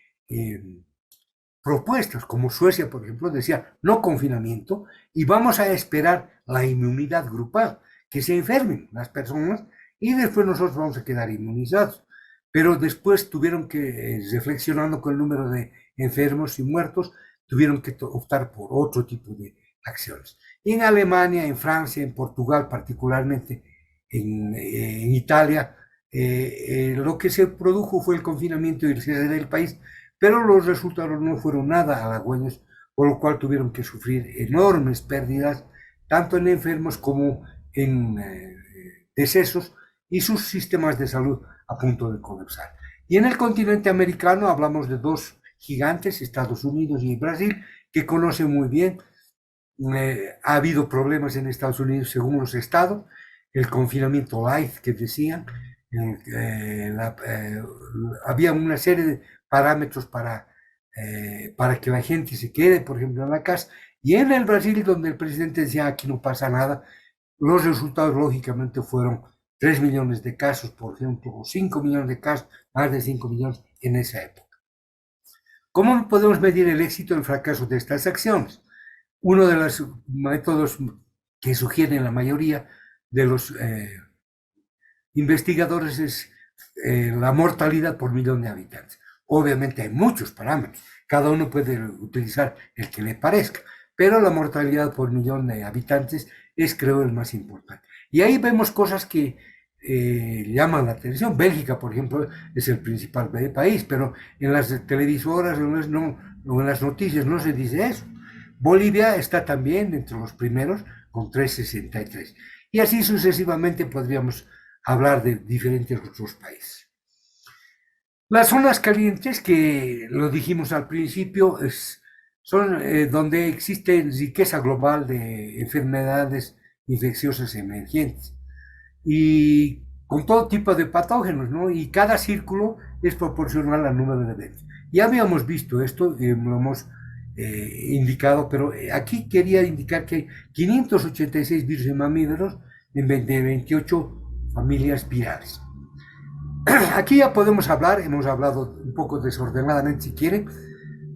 propuestas, como Suecia, por ejemplo, decía no confinamiento y vamos a esperar la inmunidad grupal, que se enfermen las personas y después nosotros vamos a quedar inmunizados. Pero después tuvieron que, reflexionando con el número de enfermos y muertos, tuvieron que optar por otro tipo de acciones. Y en Alemania, en Francia, en Portugal, particularmente en Italia, lo que se produjo fue el confinamiento y el cierre del país, pero los resultados no fueron nada halagüeños, por lo cual tuvieron que sufrir enormes pérdidas, tanto en enfermos como en decesos, y sus sistemas de salud a punto de colapsar. Y en el continente americano hablamos de dos gigantes, Estados Unidos y Brasil, que conocen muy bien. Ha habido problemas en Estados Unidos según los estados, el confinamiento light que decían, había una serie de parámetros para que la gente se quede, por ejemplo, en la casa. Y en el Brasil, donde el presidente decía aquí no pasa nada, los resultados lógicamente fueron 3 millones de casos, por ejemplo, o 5 millones de casos, más de 5 millones en esa época. ¿Cómo podemos medir el éxito o el fracaso de estas acciones? Uno de los métodos que sugieren la mayoría de los investigadores es la mortalidad por millón de habitantes. Obviamente hay muchos parámetros, cada uno puede utilizar el que le parezca, pero la mortalidad por millón de habitantes es, creo, el más importante. Y ahí vemos cosas que llaman la atención. Bélgica, por ejemplo, es el principal país, pero en las televisoras o en las noticias no se dice eso. Bolivia está también entre los primeros con 3,63. Y así sucesivamente podríamos hablar de diferentes otros países. Las zonas calientes, que lo dijimos al principio, son donde existe riqueza global de enfermedades infecciosas emergentes y con todo tipo de patógenos, ¿no? Y cada círculo es proporcional al número de eventos. Ya habíamos visto esto y lo hemos indicado, pero aquí quería indicar que hay 586 virus mamíferos en 28 familias virales. Aquí ya podemos hablar, hemos hablado un poco desordenadamente si quieren,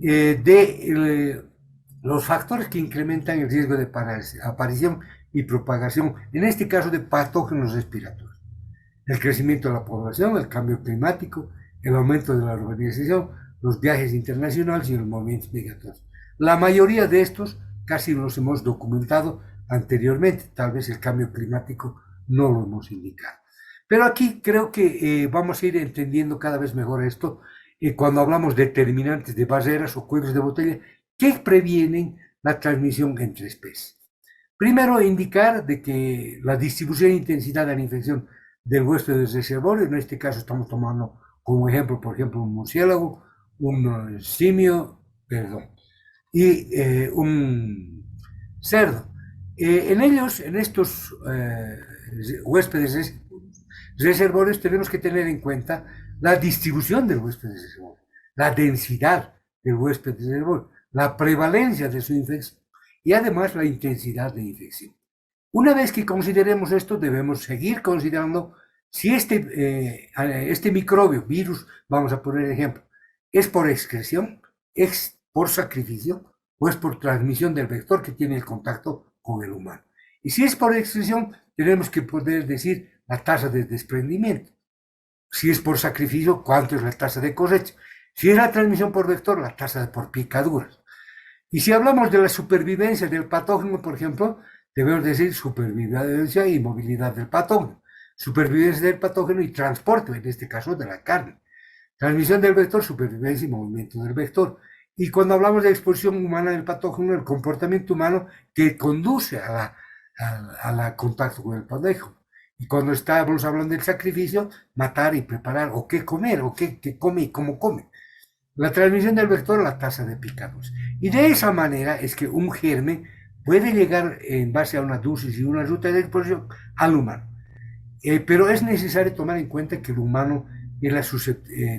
de los factores que incrementan el riesgo de aparición y propagación, en este caso de patógenos respiratorios. El crecimiento de la población, el cambio climático, el aumento de la urbanización, los viajes internacionales y los movimientos migratorios. La mayoría de estos casi los hemos documentado anteriormente, tal vez el cambio climático no lo hemos indicado. Pero aquí creo que vamos a ir entendiendo cada vez mejor esto cuando hablamos de determinantes de barreras o cuellos de botella que previenen la transmisión entre especies. Primero, indicar de que la distribución e intensidad de la infección del huésped del reservorio, en este caso estamos tomando como ejemplo, por ejemplo, un murciélago, un simio, y un cerdo. En ellos, en estos huéspedes reservorios, tenemos que tener en cuenta la distribución del huésped reservorio, la densidad del huésped reservorio, la prevalencia de su infección y además la intensidad de infección. Una vez que consideremos esto, debemos seguir considerando si este microbio, virus, vamos a poner ejemplo, es por excreción, es por sacrificio o es por transmisión del vector que tiene el contacto con el humano. Y si es por excreción, tenemos que poder decir la tasa de desprendimiento. Si es por sacrificio, ¿cuánto es la tasa de cosecha? Si es la transmisión por vector, la tasa por picaduras. Y si hablamos de la supervivencia del patógeno, por ejemplo, debemos decir supervivencia y movilidad del patógeno. supervivencia del patógeno y transporte, en este caso de la carne. Transmisión del vector, supervivencia y movimiento del vector. Y cuando hablamos de exposición humana del patógeno, el comportamiento humano que conduce a la contacto con el patógeno. Y cuando estamos hablando del sacrificio, matar y preparar, o qué comer, o qué come y cómo come. La transmisión del vector, la tasa de picados. Y de esa manera es que un germen puede llegar en base a una dosis y una ruta de exposición al humano. Pero es necesario tomar en cuenta que el humano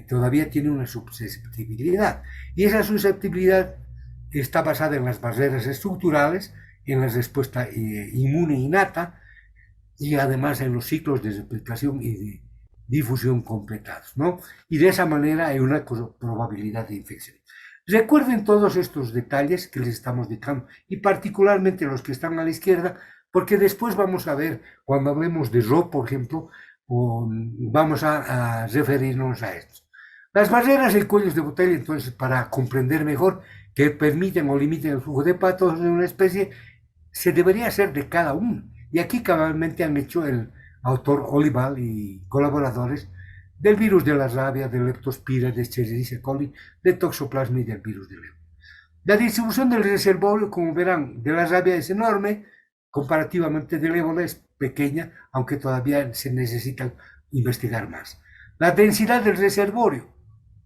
todavía tiene una susceptibilidad. Y esa susceptibilidad está basada en las barreras estructurales, en la respuesta inmune innata y además en los ciclos de replicación y de difusión completados, ¿no? Y de esa manera hay una probabilidad de infección. Recuerden todos estos detalles que les estamos dejando y particularmente los que están a la izquierda, porque después vamos a ver, cuando hablemos de RO, por ejemplo, vamos a referirnos a esto. Las barreras y cuellos de botella, entonces, para comprender mejor que permiten o limiten el flujo de patógenos de una especie, se debería hacer de cada uno. Y aquí cabalmente han hecho el autor Olival y colaboradores del virus de la rabia, de leptospira, de Escherichia coli, de toxoplasma y del virus del ébola. La distribución del reservorio, como verán, de la rabia es enorme, comparativamente del ébola es pequeña, aunque todavía se necesita investigar más. La densidad del reservorio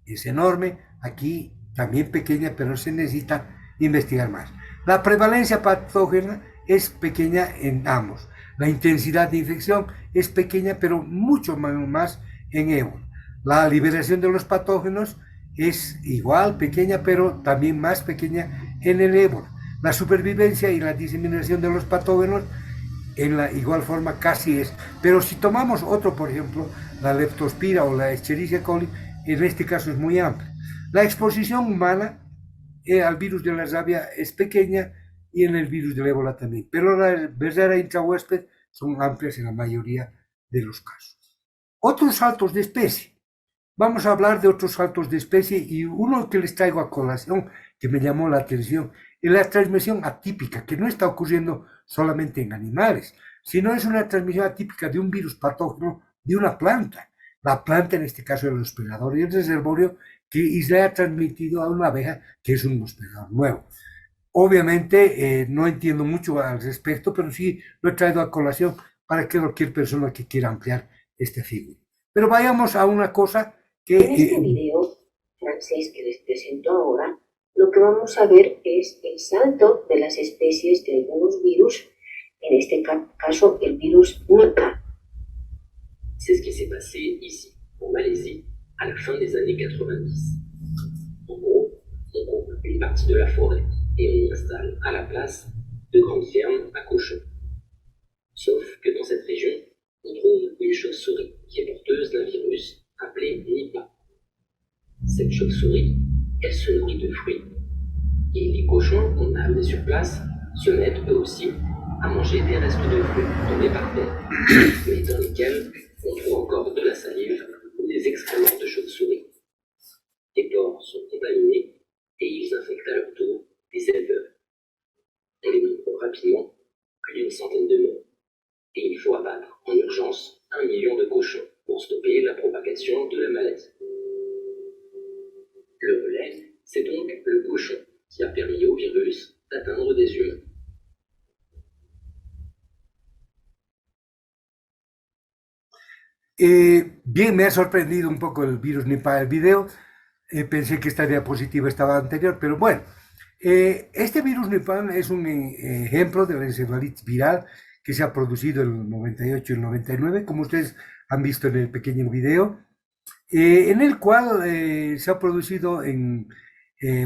es enorme, aquí también pequeña, pero se necesita investigar más. La prevalencia patógena es pequeña en ambos. La intensidad de infección es pequeña, pero mucho más en ébola. La liberación de los patógenos es igual, pequeña, pero también más pequeña en el ébola. La supervivencia y la diseminación de los patógenos en la igual forma casi es. Pero si tomamos otro, por ejemplo, la leptospira o la Escherichia coli, en este caso es muy amplia. La exposición humana al virus de la rabia es pequeña y en el virus del ébola también, pero las barreras intrahuésped son amplias en la mayoría de los casos. Otros saltos de especie. Vamos a hablar de otros saltos de especie y uno que les traigo a colación que me llamó la atención es la transmisión atípica, que no está ocurriendo solamente en animales, sino es una transmisión atípica de un virus patógeno de una planta. La planta, en este caso el hospedador y el reservorio, que se ha transmitido a una abeja que es un hospedador nuevo. Obviamente no entiendo mucho al respecto, pero sí lo he traído a colación para que cualquier persona que quiera ampliar este figura. Pero vayamos a una cosa que... En este video francés que les presento ahora, lo que vamos a ver es el salto de las especies de algunos virus, en este caso el virus Nipah. C'est ce qui s'est passé ici, en Malaisie, à la fin des années 90. En gros, on coupe une partie de la forêt et on y installe à la place de grandes fermes à cochons. Sauf que dans cette région, on trouve une chauve-souris qui est porteuse d'un virus appelé Nipah. Cette chauve-souris, elle se nourrit de fruits. Et les cochons qu'on a amenés sur place se mettent eux aussi à manger des restes de fruits tombés par terre, mais dans lesquels on trouve encore de la salive ou des excréments de chauve-souris. Les porcs sont contaminés et ils infectent à leur tour les éleveurs. On dénombre rapidement plus d'une centaine de morts. Et il faut abattre en urgence 1 million de cochons pour stopper la propagation de la maladie. Le relais, c'est donc le cochon qui a permis au virus d'atteindre des humains. Bien, me ha sorprendido un poco el virus Nipah el video. Pensé que esta diapositiva estaba anterior, pero bueno. Este virus Nipah es un ejemplo de la encefalitis viral que se ha producido en el 98 y el 99, como ustedes han visto en el pequeño video, en el cual se ha producido en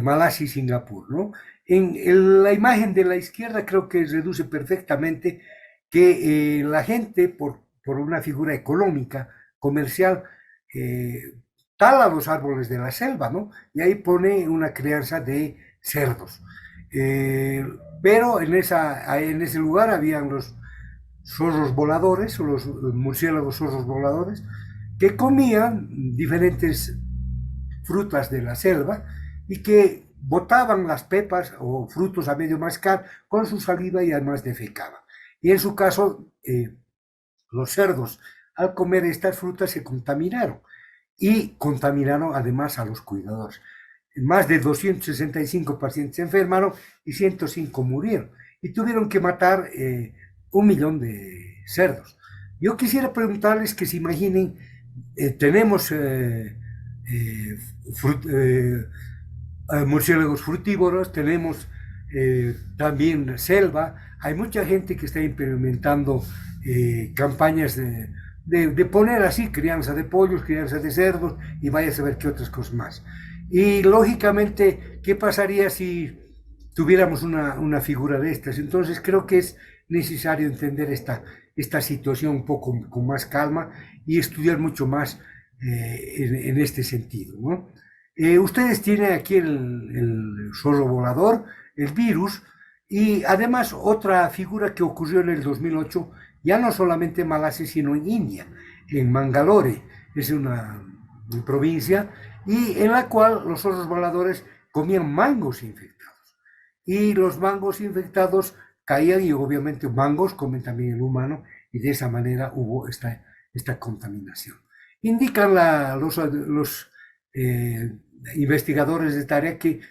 Malasia y Singapur, ¿no? En la imagen de la izquierda creo que reduce perfectamente que la gente, por una figura económica, comercial, tala los árboles de la selva, ¿no? Y ahí pone una crianza de cerdos. Pero en ese lugar habían los zorros voladores, o los murciélagos zorros voladores, que comían diferentes frutas de la selva y que botaban las pepas o frutos a medio mascar con su saliva y además defecaban. Y en su caso, los cerdos, al comer estas frutas se contaminaron y contaminaron además a los cuidadores. Más de 265 pacientes se enfermaron y 105 murieron y tuvieron que matar 1 millón de cerdos. Yo quisiera preguntarles que se imaginen, tenemos murciélagos frutívoros, tenemos también selva, hay mucha gente que está implementando campañas de poner así crianza de pollos, crianza de cerdos y vaya a saber qué otras cosas más. Y lógicamente, ¿qué pasaría si tuviéramos una figura de estas? Entonces creo que es necesario entender esta situación un poco con más calma y estudiar mucho más en este sentido, ¿no? Ustedes tienen aquí el zorro volador, el virus, y además otra figura que ocurrió en el 2008, ya no solamente en Malasia, sino en India, en Mangalore, es una provincia, y en la cual los zorros voladores comían mangos infectados. Y los mangos infectados caían y obviamente mangos comen también el humano y de esa manera hubo esta contaminación. Indican los investigadores de esta área que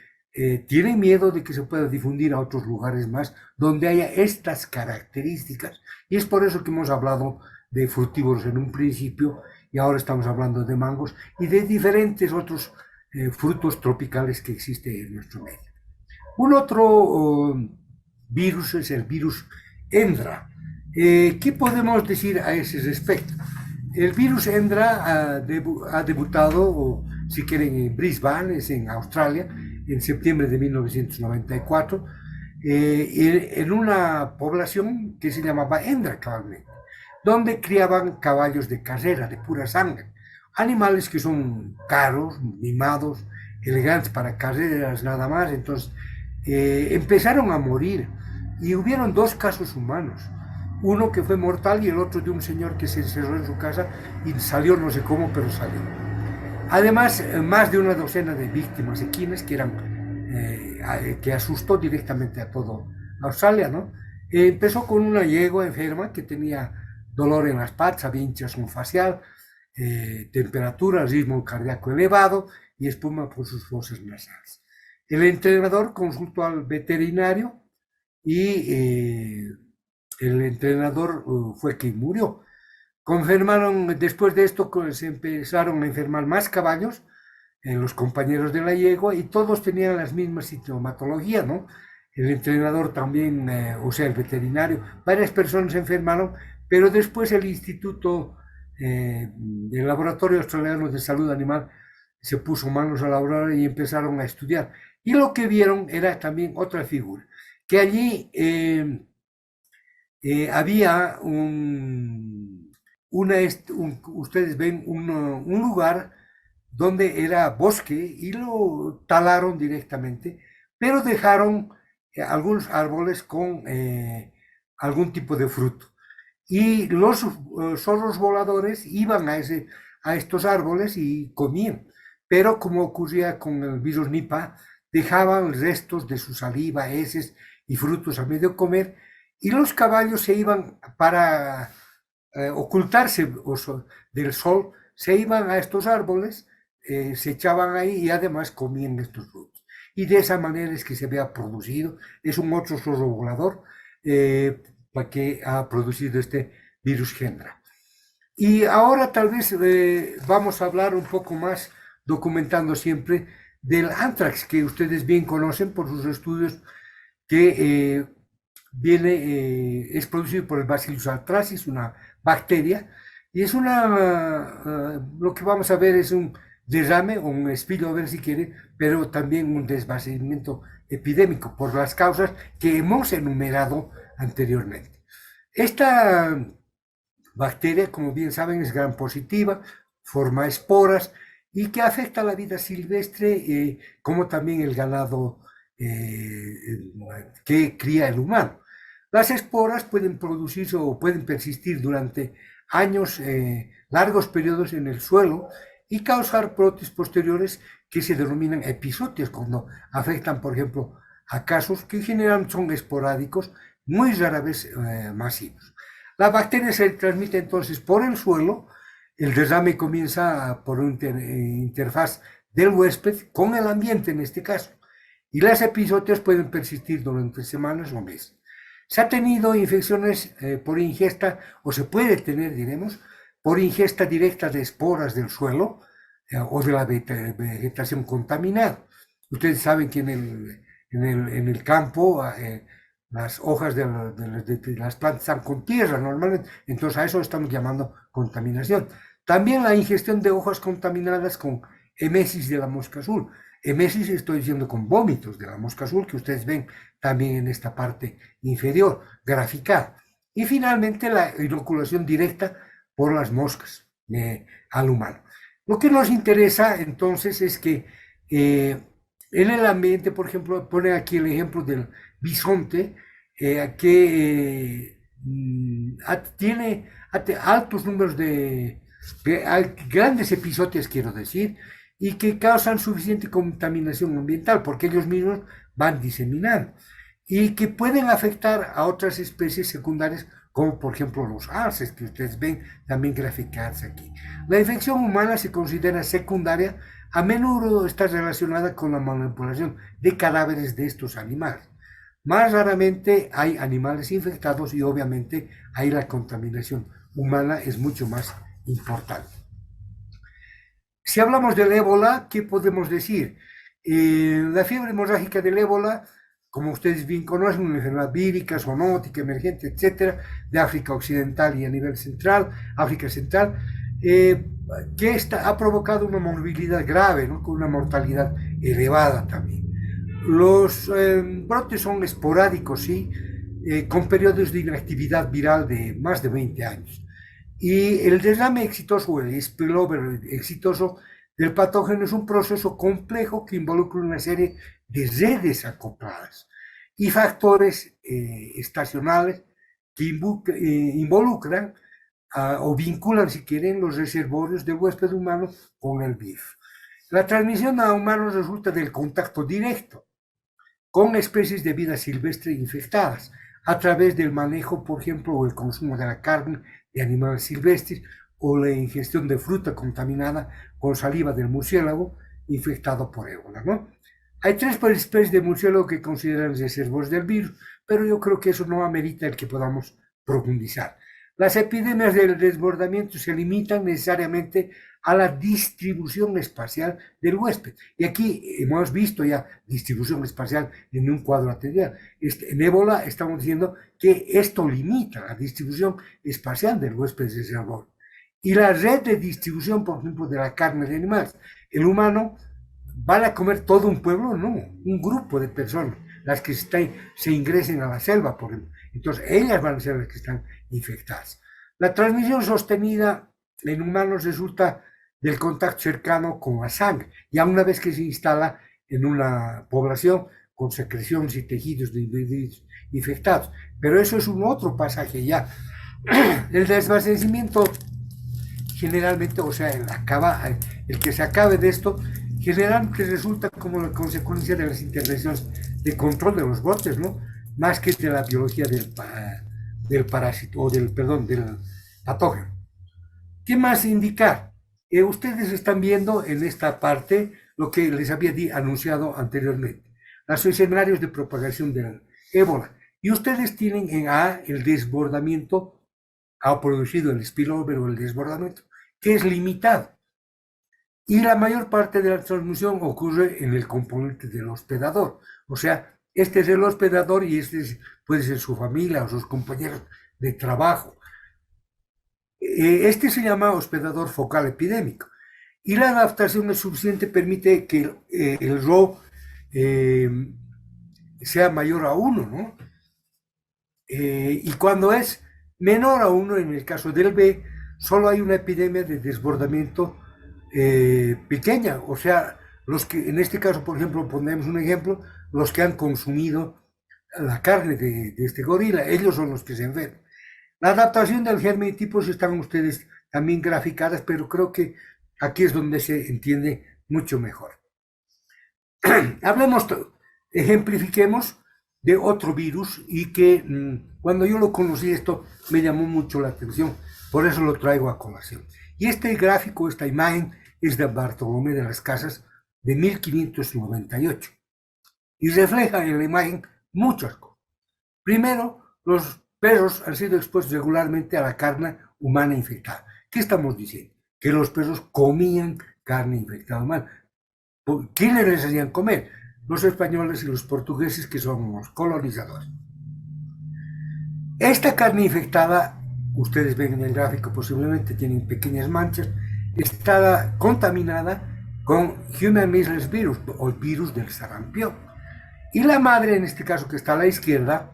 tienen miedo de que se pueda difundir a otros lugares más donde haya estas características. Y es por eso que hemos hablado de frutívoros en un principio y ahora estamos hablando de mangos y de diferentes otros frutos tropicales que existen en nuestro medio. Un otro virus es el virus Hendra. ¿Qué podemos decir a ese respecto? El virus Hendra ha debutado, o si quieren, en Brisbane, es en Australia, en septiembre de 1994, en una población que se llamaba Hendra cabalmente, donde criaban caballos de carrera, de pura sangre, animales que son caros, mimados, elegantes para carreras nada más. Entonces empezaron a morir y hubieron 2 casos humanos, uno que fue mortal y el otro de un señor que se encerró en su casa y salió, no sé cómo, pero salió. Además, más de una docena de víctimas equinas que asustó directamente a todo Australia, ¿no? Empezó con una yegua enferma que tenía dolor en las patas, había hinchazón facial, temperatura, ritmo cardíaco elevado y espuma por sus fosas nasales. El entrenador consultó al veterinario y el entrenador fue quien murió. Confirmaron, después de esto se empezaron a enfermar más caballos, los compañeros de la yegua, y todos tenían las mismas sintomatologías, ¿no? El entrenador también, o sea, el veterinario, varias personas se enfermaron, pero después el Instituto del Laboratorio Australiano de Salud Animal se puso manos a la obra y empezaron a estudiar. Y lo que vieron era también otra figura, que allí había ustedes ven un lugar donde era bosque y lo talaron directamente, pero dejaron algunos árboles con algún tipo de fruto. Y los zorros voladores iban a estos árboles y comían, pero como ocurría con el virus Nipah, dejaban restos de su saliva, heces y frutos a medio comer, y los caballos se iban para ocultarse del sol, se iban a estos árboles, se echaban ahí y además comían estos frutos. Y de esa manera es que se había producido, es un otro zorro volador que ha producido este virus Hendra. Y ahora tal vez vamos a hablar un poco más, documentando siempre, del anthrax, que ustedes bien conocen por sus estudios, que es producido por el Bacillus anthracis, una bacteria, y es lo que vamos a ver es un derrame o un spillover si quiere, pero también un desbastecimiento epidémico por las causas que hemos enumerado anteriormente. Esta bacteria, como bien saben, es gram positiva, forma esporas y que afecta a la vida silvestre, como también el ganado que cría el humano. Las esporas pueden producirse o pueden persistir durante años, largos periodos en el suelo y causar brotes posteriores que se denominan episodios, cuando afectan, por ejemplo, a casos que generalmente son esporádicos, muy rara vez masivos. La bacteria se transmite entonces por el suelo, el derrame comienza por una interfaz del huésped con el ambiente en este caso, y las epizootias pueden persistir durante semanas o meses. Se ha tenido infecciones por ingesta, o se puede tener, diremos, por ingesta directa de esporas del suelo o de la vegetación contaminada. Ustedes saben que en el campo las hojas de las plantas están con tierra normalmente, entonces a eso estamos llamando contaminación. También la ingestión de hojas contaminadas con emesis de la mosca azul. Emesis estoy diciendo con vómitos de la mosca azul que ustedes ven también en esta parte inferior, graficada. Y finalmente la inoculación directa por las moscas al humano. Lo que nos interesa entonces es que en el ambiente, por ejemplo, pone aquí el ejemplo del bisonte, que tiene altos números de grandes episodios, quiero decir, y que causan suficiente contaminación ambiental, porque ellos mismos van diseminando, y que pueden afectar a otras especies secundarias, como por ejemplo los alces, que ustedes ven también graficados aquí. La infección humana se considera secundaria, a menudo está relacionada con la manipulación de cadáveres de estos animales. Más raramente hay animales infectados y obviamente ahí la contaminación humana es mucho más importante. Si hablamos del ébola, ¿qué podemos decir? La fiebre hemorrágica del ébola, como ustedes bien conocen, una enfermedad vírica, zoonótica, emergente, etcétera, de África Occidental y a nivel central, África Central, que ha provocado una morbilidad grave, ¿no? Con una mortalidad elevada también. Los brotes son esporádicos, sí, con periodos de inactividad viral de más de 20 años. Y el derrame exitoso, o el spillover exitoso del patógeno es un proceso complejo que involucra una serie de redes acopladas y factores estacionales que involucran o vinculan, si quieren, los reservorios del huésped humano con el virus. La transmisión a humanos resulta del contacto directo con especies de vida silvestre infectadas, a través del manejo, por ejemplo, o el consumo de la carne de animales silvestres, o la ingestión de fruta contaminada con saliva del murciélago infectado por ébola, ¿no? Hay 3 especies de murciélago que consideran reservorios del virus, pero yo creo que eso no amerita el que podamos profundizar. Las epidemias del desbordamiento se limitan necesariamente a la distribución espacial del huésped. Y aquí hemos visto ya distribución espacial en un cuadro anterior. En ébola estamos diciendo que esto limita la distribución espacial del huésped reservorio. Y la red de distribución, por ejemplo, de la carne de animales. El humano, ¿van a comer todo un pueblo? No, un grupo de personas, las que se ingresen a la selva, por ejemplo. Entonces, ellas van a ser las que están infectadas. La transmisión sostenida en humanos resulta del contacto cercano con la sangre, ya una vez que se instala en una población con secreciones y tejidos de individuos infectados. Pero eso es un otro pasaje ya. El desabastecimiento generalmente, o sea, el que se acabe de esto, generalmente resulta como la consecuencia de las intervenciones de control de los brotes, ¿no? Más que de la biología del parásito, o del patógeno. ¿Qué más indicar? Ustedes están viendo en esta parte lo que les había anunciado anteriormente, los escenarios de propagación del ébola. Y ustedes tienen en A el desbordamiento, ha producido el spillover o el desbordamiento, que es limitado. Y la mayor parte de la transmisión ocurre en el componente del hospedador. O sea, este es el hospedador y este puede ser su familia o sus compañeros de trabajo. Este se llama hospedador focal epidémico. Y la adaptación es suficiente, permite que el RO sea mayor a 1, ¿no? Y cuando es menor a 1, en el caso del B, solo hay una epidemia de desbordamiento pequeña. O sea, los que, en este caso, por ejemplo, ponemos un ejemplo, los que han consumido la carne de este gorila, ellos son los que se enferman. La adaptación del germen y tipos están ustedes también graficadas, pero creo que aquí es donde se entiende mucho mejor. Ejemplifiquemos de otro virus y que cuando yo lo conocí esto me llamó mucho la atención, por eso lo traigo a colación. Y este gráfico, esta imagen, es de Bartolomé de las Casas de 1598 y refleja en la imagen muchas cosas. Primero, los perros han sido expuestos regularmente a la carne humana infectada. ¿Qué estamos diciendo? Que los perros comían carne infectada humana. ¿Quiénes les hacían comer? Los españoles y los portugueses, que son los colonizadores. Esta carne infectada, ustedes ven en el gráfico, posiblemente tienen pequeñas manchas, está contaminada con Human Measles Virus, o el virus del sarampión. Y la madre, en este caso que está a la izquierda,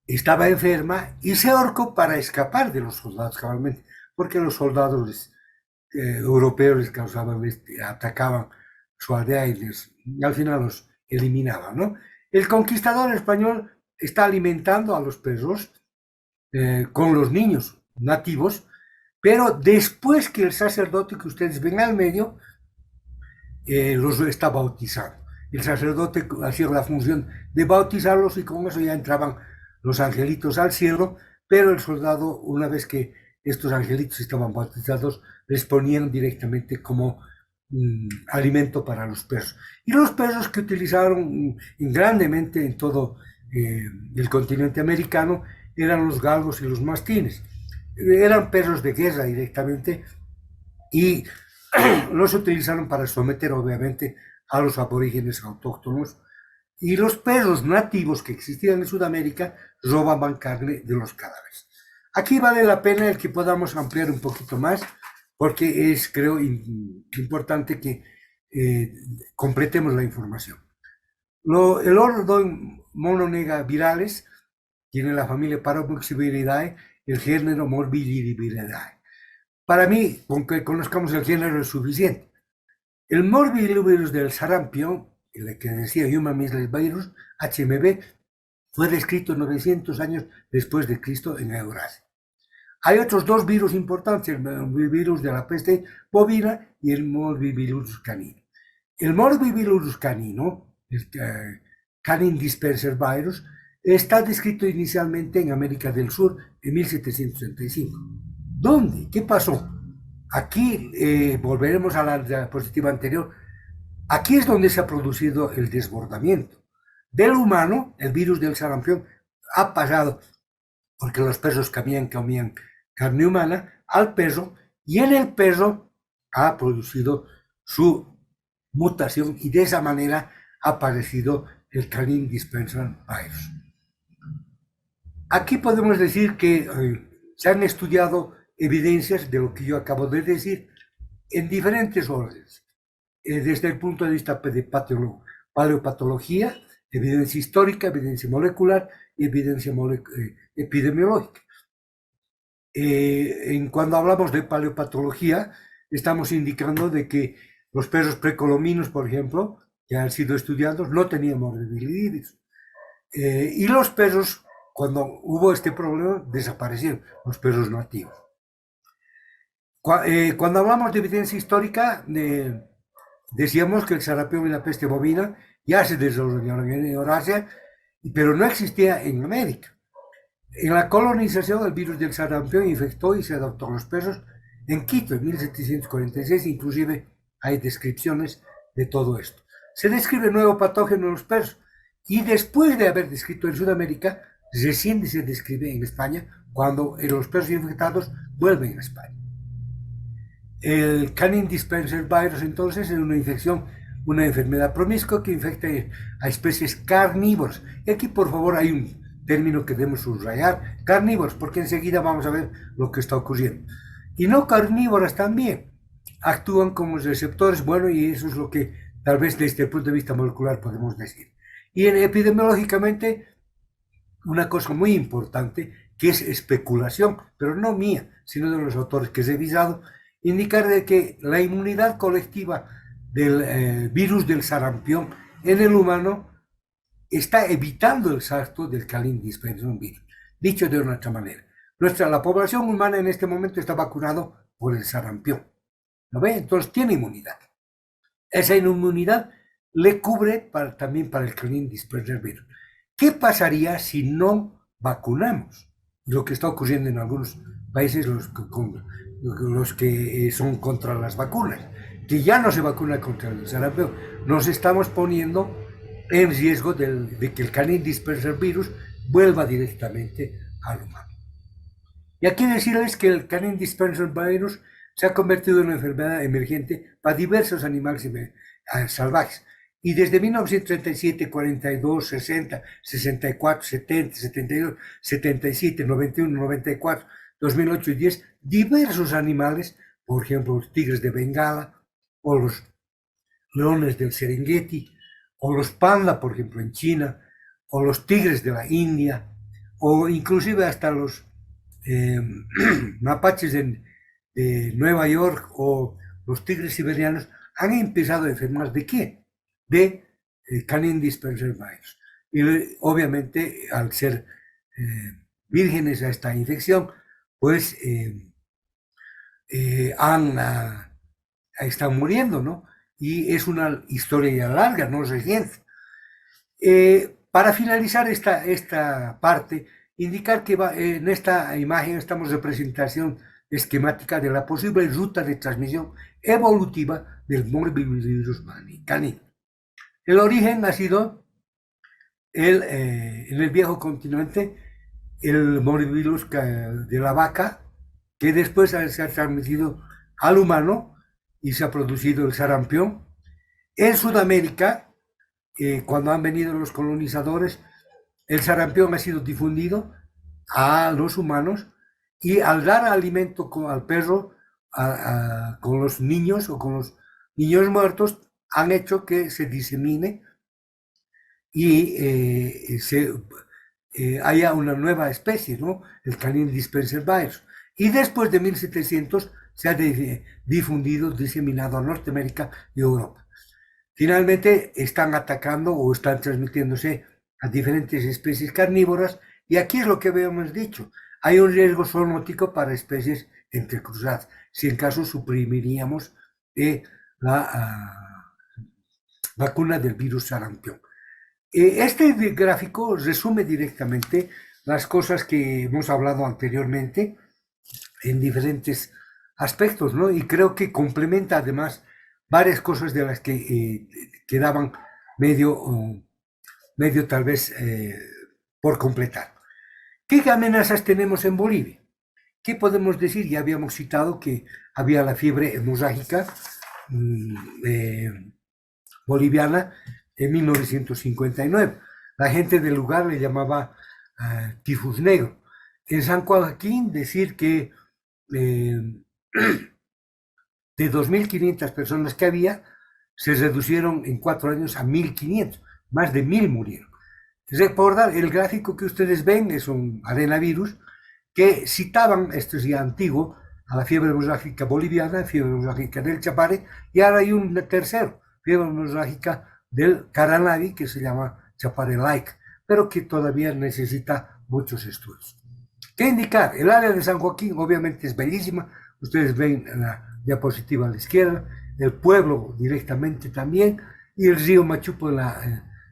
estaba enferma y se ahorcó para escapar de los soldados, cabalmente, porque los soldados europeos les causaban, atacaban su aldea y al final los eliminaban, ¿no? El conquistador español está alimentando a los perros con los niños nativos, pero después que el sacerdote que ustedes ven al medio los está bautizando. El sacerdote hacía la función de bautizarlos y con eso ya entraban los angelitos al cielo, pero el soldado, una vez que estos angelitos estaban bautizados, les ponían directamente como alimento para los perros. Y los perros que utilizaron grandemente en todo el continente americano eran los galgos y los mastines. Eran perros de guerra directamente y los utilizaron para someter obviamente a los aborígenes autóctonos, y los perros nativos que existían en Sudamérica robaban carne de los cadáveres. Aquí vale la pena el que podamos ampliar un poquito más, porque es, creo, importante que completemos la información. El Ordon mononegavirales tiene la familia Paramoxiviridae, el género Morbiliviridae. Para mí, con que conozcamos el género es suficiente. El morbillivirus del sarampión, el que decía Human Measles Virus, HMV, fue descrito 900 años después de Cristo en Eurasia. Hay otros dos virus importantes, el morbillivirus de la peste bovina y el morbillivirus canino. El morbillivirus canino, el Canine Dispenser Virus, está descrito inicialmente en América del Sur en 1765. ¿Dónde? ¿Qué pasó? Aquí volveremos a la diapositiva anterior. Aquí es donde se ha producido el desbordamiento. Del humano, el virus del sarampión ha pasado, porque los perros comían carne humana, al perro, y en el perro ha producido su mutación y de esa manera ha aparecido el Canine Dispenser Virus. Aquí podemos decir que se han estudiado evidencias de lo que yo acabo de decir en diferentes órdenes, desde el punto de vista de paleopatología, evidencia histórica, evidencia molecular y evidencia epidemiológica. Cuando hablamos de paleopatología, estamos indicando de que los perros precolombinos, por ejemplo, que han sido estudiados, no tenían morbillivirus. Y los perros, cuando hubo este problema, desaparecieron, los perros nativos. Cuando hablamos de evidencia histórica, decíamos que el sarampión y la peste bovina ya se desarrollaron en Eurasia, pero no existía en América. En la colonización, el virus del sarampión infectó y se adoptó a los perros en Quito en 1746, inclusive hay descripciones de todo esto. Se describe nuevo patógeno en los perros y después de haber descrito en Sudamérica, recién se describe en España cuando los perros infectados vuelven a España. El Canine Dispenser Virus entonces es una infección, una enfermedad promiscua que infecta a especies carnívoras. Y aquí por favor hay un término que debemos subrayar, carnívoros, porque enseguida vamos a ver lo que está ocurriendo. Y no carnívoras también actúan como receptores, bueno, y eso es lo que tal vez desde el punto de vista molecular podemos decir. Y epidemiológicamente, una cosa muy importante, que es especulación, pero no mía, sino de los autores que he revisado, indicar de que la inmunidad colectiva del virus del sarampión en el humano está evitando el salto del Canine Dispenser Virus. Dicho de otra manera, la población humana en este momento está vacunada por el sarampión. ¿Lo ve? Entonces tiene inmunidad. Esa inmunidad le cubre también para el Canine Dispenser Virus. ¿Qué pasaría si no vacunamos? Lo que está ocurriendo en algunos países, los que son contra las vacunas, que ya no se vacuna contra el sarampión. Nos estamos poniendo en riesgo de que el canine disperser virus vuelva directamente al humano. Y aquí decirles que el canine disperser virus se ha convertido en una enfermedad emergente para diversos animales salvajes. Y desde 1937, 42, 60, 64, 70, 72, 77, 91, 94, 2008 y 10, diversos animales, por ejemplo, los tigres de Bengala, o los leones del Serengeti, o los panda, por ejemplo, en China, o los tigres de la India, o inclusive hasta los mapaches de Nueva York o los tigres siberianos han empezado a enfermar ¿de qué? De canine disperser virus. Y obviamente al ser vírgenes a esta infección, pues están muriendo, ¿no? Y es una historia ya larga, no reciente. Para finalizar esta parte, indicar que en esta imagen estamos representación esquemática de la posible ruta de transmisión evolutiva del morbillivirus canino. El origen ha sido en el viejo continente el morbillivirus de la vaca, que después se ha transmitido al humano y se ha producido el sarampión. En Sudamérica, cuando han venido los colonizadores, el sarampión ha sido difundido a los humanos y al dar alimento al perro con los niños o con los niños muertos, han hecho que se disemine y haya una nueva especie, ¿no? El canine disperser virus. Y después de 1700 se ha difundido, diseminado a Norteamérica y Europa. Finalmente están atacando o están transmitiéndose a diferentes especies carnívoras y aquí es lo que habíamos dicho. Hay un riesgo zoonótico para especies entrecruzadas. Si en caso suprimiríamos la vacuna del virus sarampión. Este gráfico resume directamente las cosas que hemos hablado anteriormente en diferentes aspectos, ¿no? Y creo que complementa además varias cosas de las que quedaban medio tal vez por completar. ¿Qué amenazas tenemos en Bolivia? ¿Qué podemos decir? Ya habíamos citado que había la fiebre hemorrágica boliviana en 1959. La gente del lugar le llamaba tifus negro. En San Joaquín decir que de 2.500 personas que había, se reducieron en 4 años a 1.500, más de 1.000 murieron. Recordar, el gráfico que ustedes ven es un arenavirus que citaban, esto es ya antiguo, a la fiebre hemorrágica boliviana, fiebre hemorrágica del Chapare, y ahora hay un tercero, fiebre hemorrágica del Caranavi, que se llama Chapare-like, pero que todavía necesita muchos estudios. ¿Qué indicar? El área de San Joaquín obviamente es bellísima, ustedes ven en la diapositiva a la izquierda, el pueblo directamente también, y el río Machupo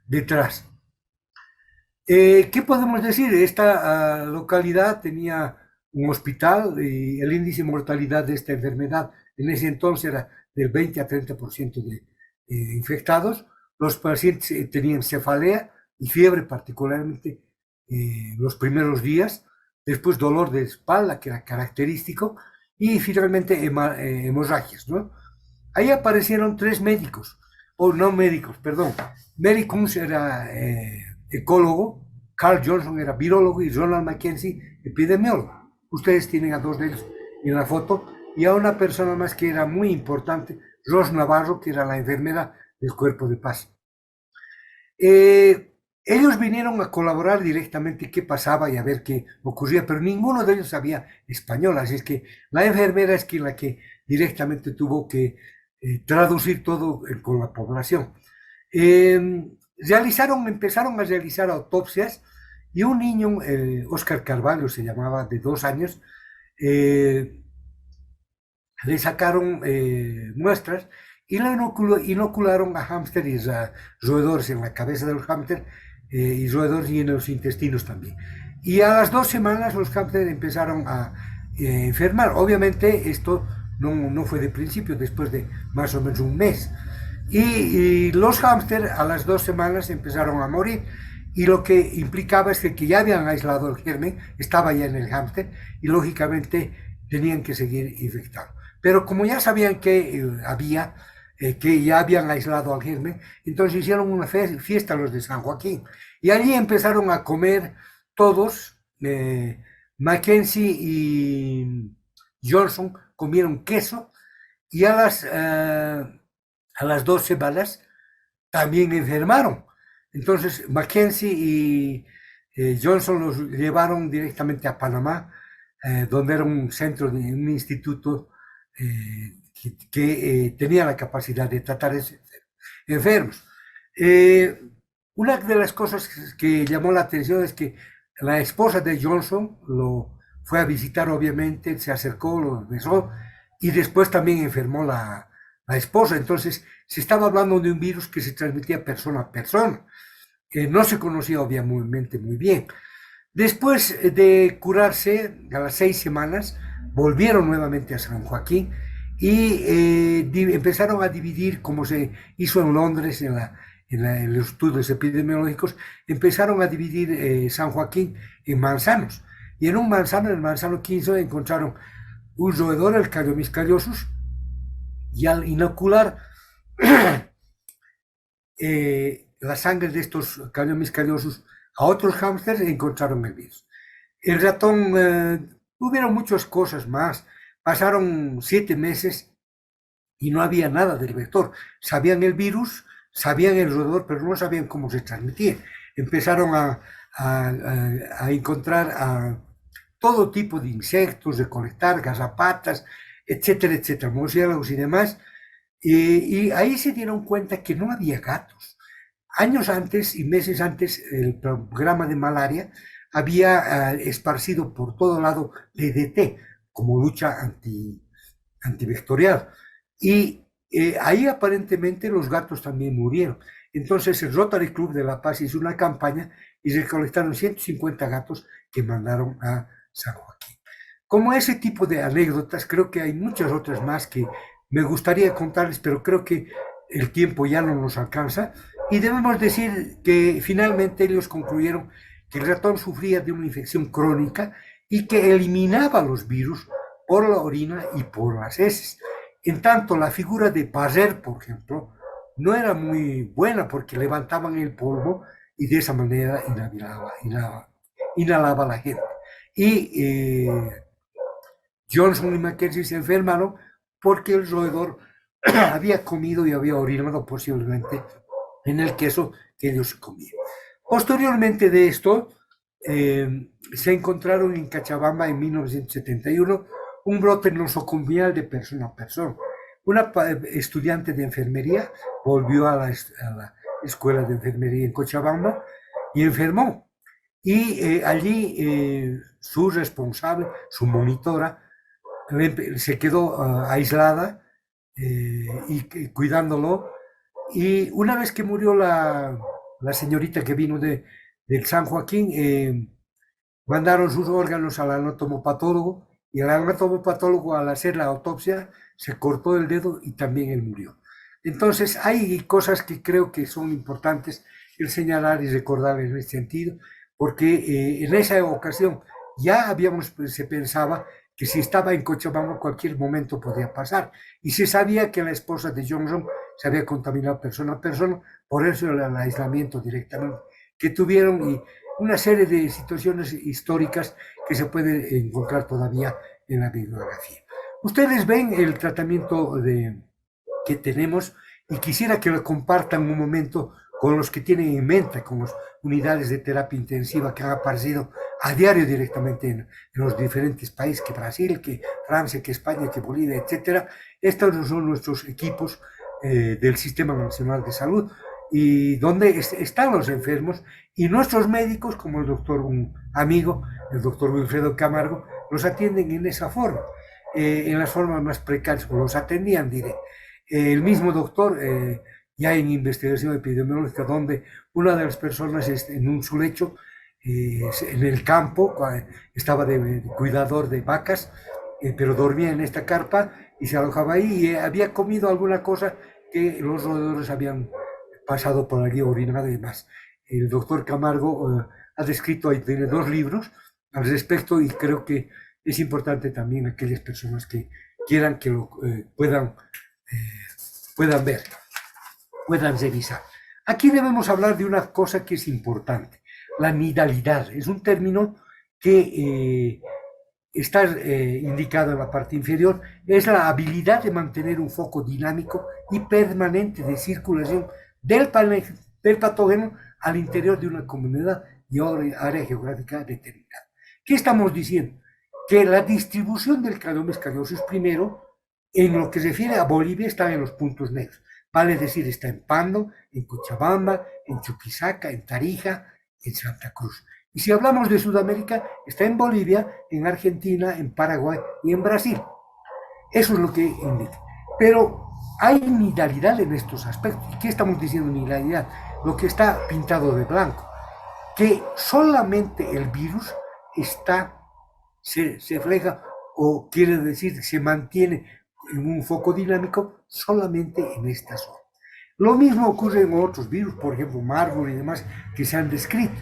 detrás. ¿Qué podemos decir? Esta localidad tenía un hospital y el índice de mortalidad de esta enfermedad en ese entonces era del 20 a 30% de infectados. Los pacientes tenían cefalea y fiebre particularmente los primeros días, después dolor de espalda que era característico y finalmente hemorragias, ¿no? Ahí aparecieron 3 médicos, o no médicos, perdón. Mary Kunz era ecólogo, Carl Johnson era virólogo y Ronald Mackenzie epidemiólogo. Ustedes tienen a 2 de ellos en la foto y a una persona más que era muy importante, Ros Navarro, que era la enfermera del Cuerpo de Paz. Ellos vinieron a colaborar directamente qué pasaba y a ver qué ocurría, pero ninguno de ellos sabía español, así es que la enfermera es la que directamente tuvo que traducir todo con la población. Empezaron a realizar autopsias y un niño, Oscar Carvalho se llamaba, de 2 años, le sacaron muestras y la inocularon a hámster y a roedores en la cabeza del hámster y roedores y en los intestinos también. Y a las 2 semanas los hámsters empezaron a enfermar. Obviamente esto no fue de principio, después de más o menos un mes. Y los hámsters a las 2 semanas empezaron a morir. Y lo que implicaba es que ya habían aislado el germen, estaba ya en el hámster y lógicamente tenían que seguir infectando. Pero como ya sabían que que ya habían aislado al germen, entonces hicieron una fiesta los de San Joaquín. Y allí empezaron a comer todos, Mackenzie y Johnson comieron queso y a las 2 semanas también enfermaron. Entonces Mackenzie y Johnson los llevaron directamente a Panamá, donde era un centro, un instituto que tenía la capacidad de tratar enfermos. Una de las cosas que llamó la atención es que la esposa de Johnson lo fue a visitar, obviamente, se acercó, lo besó, y después también enfermó la esposa. Entonces, se estaba hablando de un virus que se transmitía persona a persona. No se conocía, obviamente, muy bien. Después de curarse, a las 6 semanas, volvieron nuevamente a San Joaquín y empezaron a dividir, como se hizo en Londres en los estudios epidemiológicos, empezaron a dividir San Joaquín en manzanos. Y en un manzano, en el manzano 15, encontraron un roedor, el Cariomys cariosus, y al inocular la sangre de estos Cariomys cariosus a otros hámsters encontraron el virus. El ratón, hubieron muchas cosas más. Pasaron 7 meses y no había nada del vector. Sabían el virus, sabían el roedor, pero no sabían cómo se transmitía. Empezaron a encontrar todo tipo de insectos, recolectar garrapatas, etcétera, etcétera, murciélagos y demás. Y ahí se dieron cuenta que no había gatos. Años antes y meses antes, el programa de malaria había esparcido por todo lado DDT como lucha antivectorial. Y ahí aparentemente los gatos también murieron. Entonces el Rotary Club de La Paz hizo una campaña y recolectaron 150 gatos que mandaron a San Joaquín. Como ese tipo de anécdotas, creo que hay muchas otras más que me gustaría contarles, pero creo que el tiempo ya no nos alcanza. Y debemos decir que finalmente ellos concluyeron que el ratón sufría de una infección crónica y que eliminaba los virus por la orina y por las heces. En tanto, la figura de Barrer, por ejemplo, no era muy buena porque levantaban el polvo y de esa manera inhalaba la gente. Y Johnson y Mackenzie se enfermaron porque el roedor había comido y había orinado posiblemente en el queso que ellos comían. Posteriormente de esto, se encontraron en Cochabamba en 1971 un brote nosocomial de persona a persona. Una estudiante de enfermería volvió a la escuela de enfermería en Cochabamba y enfermó. Y allí su responsable, su monitora, se quedó aislada y cuidándolo. Y una vez que murió la señorita que vino del San Joaquín, mandaron sus órganos al anatomopatólogo y el anatomopatólogo, al hacer la autopsia, se cortó el dedo y también él murió. Entonces hay cosas que creo que son importantes el señalar y recordar en este sentido, porque en esa ocasión ya se pensaba que si estaba en Cochabamba cualquier momento podía pasar, y se sabía que la esposa de Johnson se había contaminado persona a persona, por eso el aislamiento directamente que tuvieron y una serie de situaciones históricas que se pueden encontrar todavía en la bibliografía. Ustedes ven el tratamiento que tenemos y quisiera que lo compartan un momento con los que tienen en mente, con las unidades de terapia intensiva que han aparecido a diario directamente en los diferentes países, que Brasil, que Francia, que España, que Bolivia, etcétera. Estos son nuestros equipos del Sistema Nacional de Salud y donde están los enfermos y nuestros médicos, como un amigo, el doctor Wilfredo Camargo, los atienden en esa forma, en las formas más precarias, o los atendían, diré. El mismo doctor ya en investigación epidemiológica, donde una de las personas en su lecho, en el campo, estaba de cuidador de vacas, pero dormía en esta carpa y se alojaba ahí y había comido alguna cosa que los roedores habían pasado por allí, orinado y demás. El doctor Camargo ha descrito, ahí tiene 2 libros al respecto y creo que es importante también aquellas personas que quieran que lo puedan ver, puedan revisar. Aquí debemos hablar de una cosa que es importante, la nidalidad. Es un término que está indicado en la parte inferior, es la habilidad de mantener un foco dinámico y permanente de circulación del patógeno al interior de una comunidad y área geográfica determinada. ¿Qué estamos diciendo? Que la distribución del Calliomes callosus primero, en lo que se refiere a Bolivia, está en los puntos negros. Vale decir, está en Pando, en Cochabamba, en Chuquisaca, en Tarija, en Santa Cruz. Y si hablamos de Sudamérica, está en Bolivia, en Argentina, en Paraguay y en Brasil. Eso es lo que indica. Pero hay nidalidad en estos aspectos. ¿Y qué estamos diciendo nidalidad? Lo que está pintado de blanco. Que solamente el virus se refleja, o quiere decir, se mantiene en un foco dinámico solamente en esta zona. Lo mismo ocurre en otros virus, por ejemplo, Marburg y demás, que se han descrito.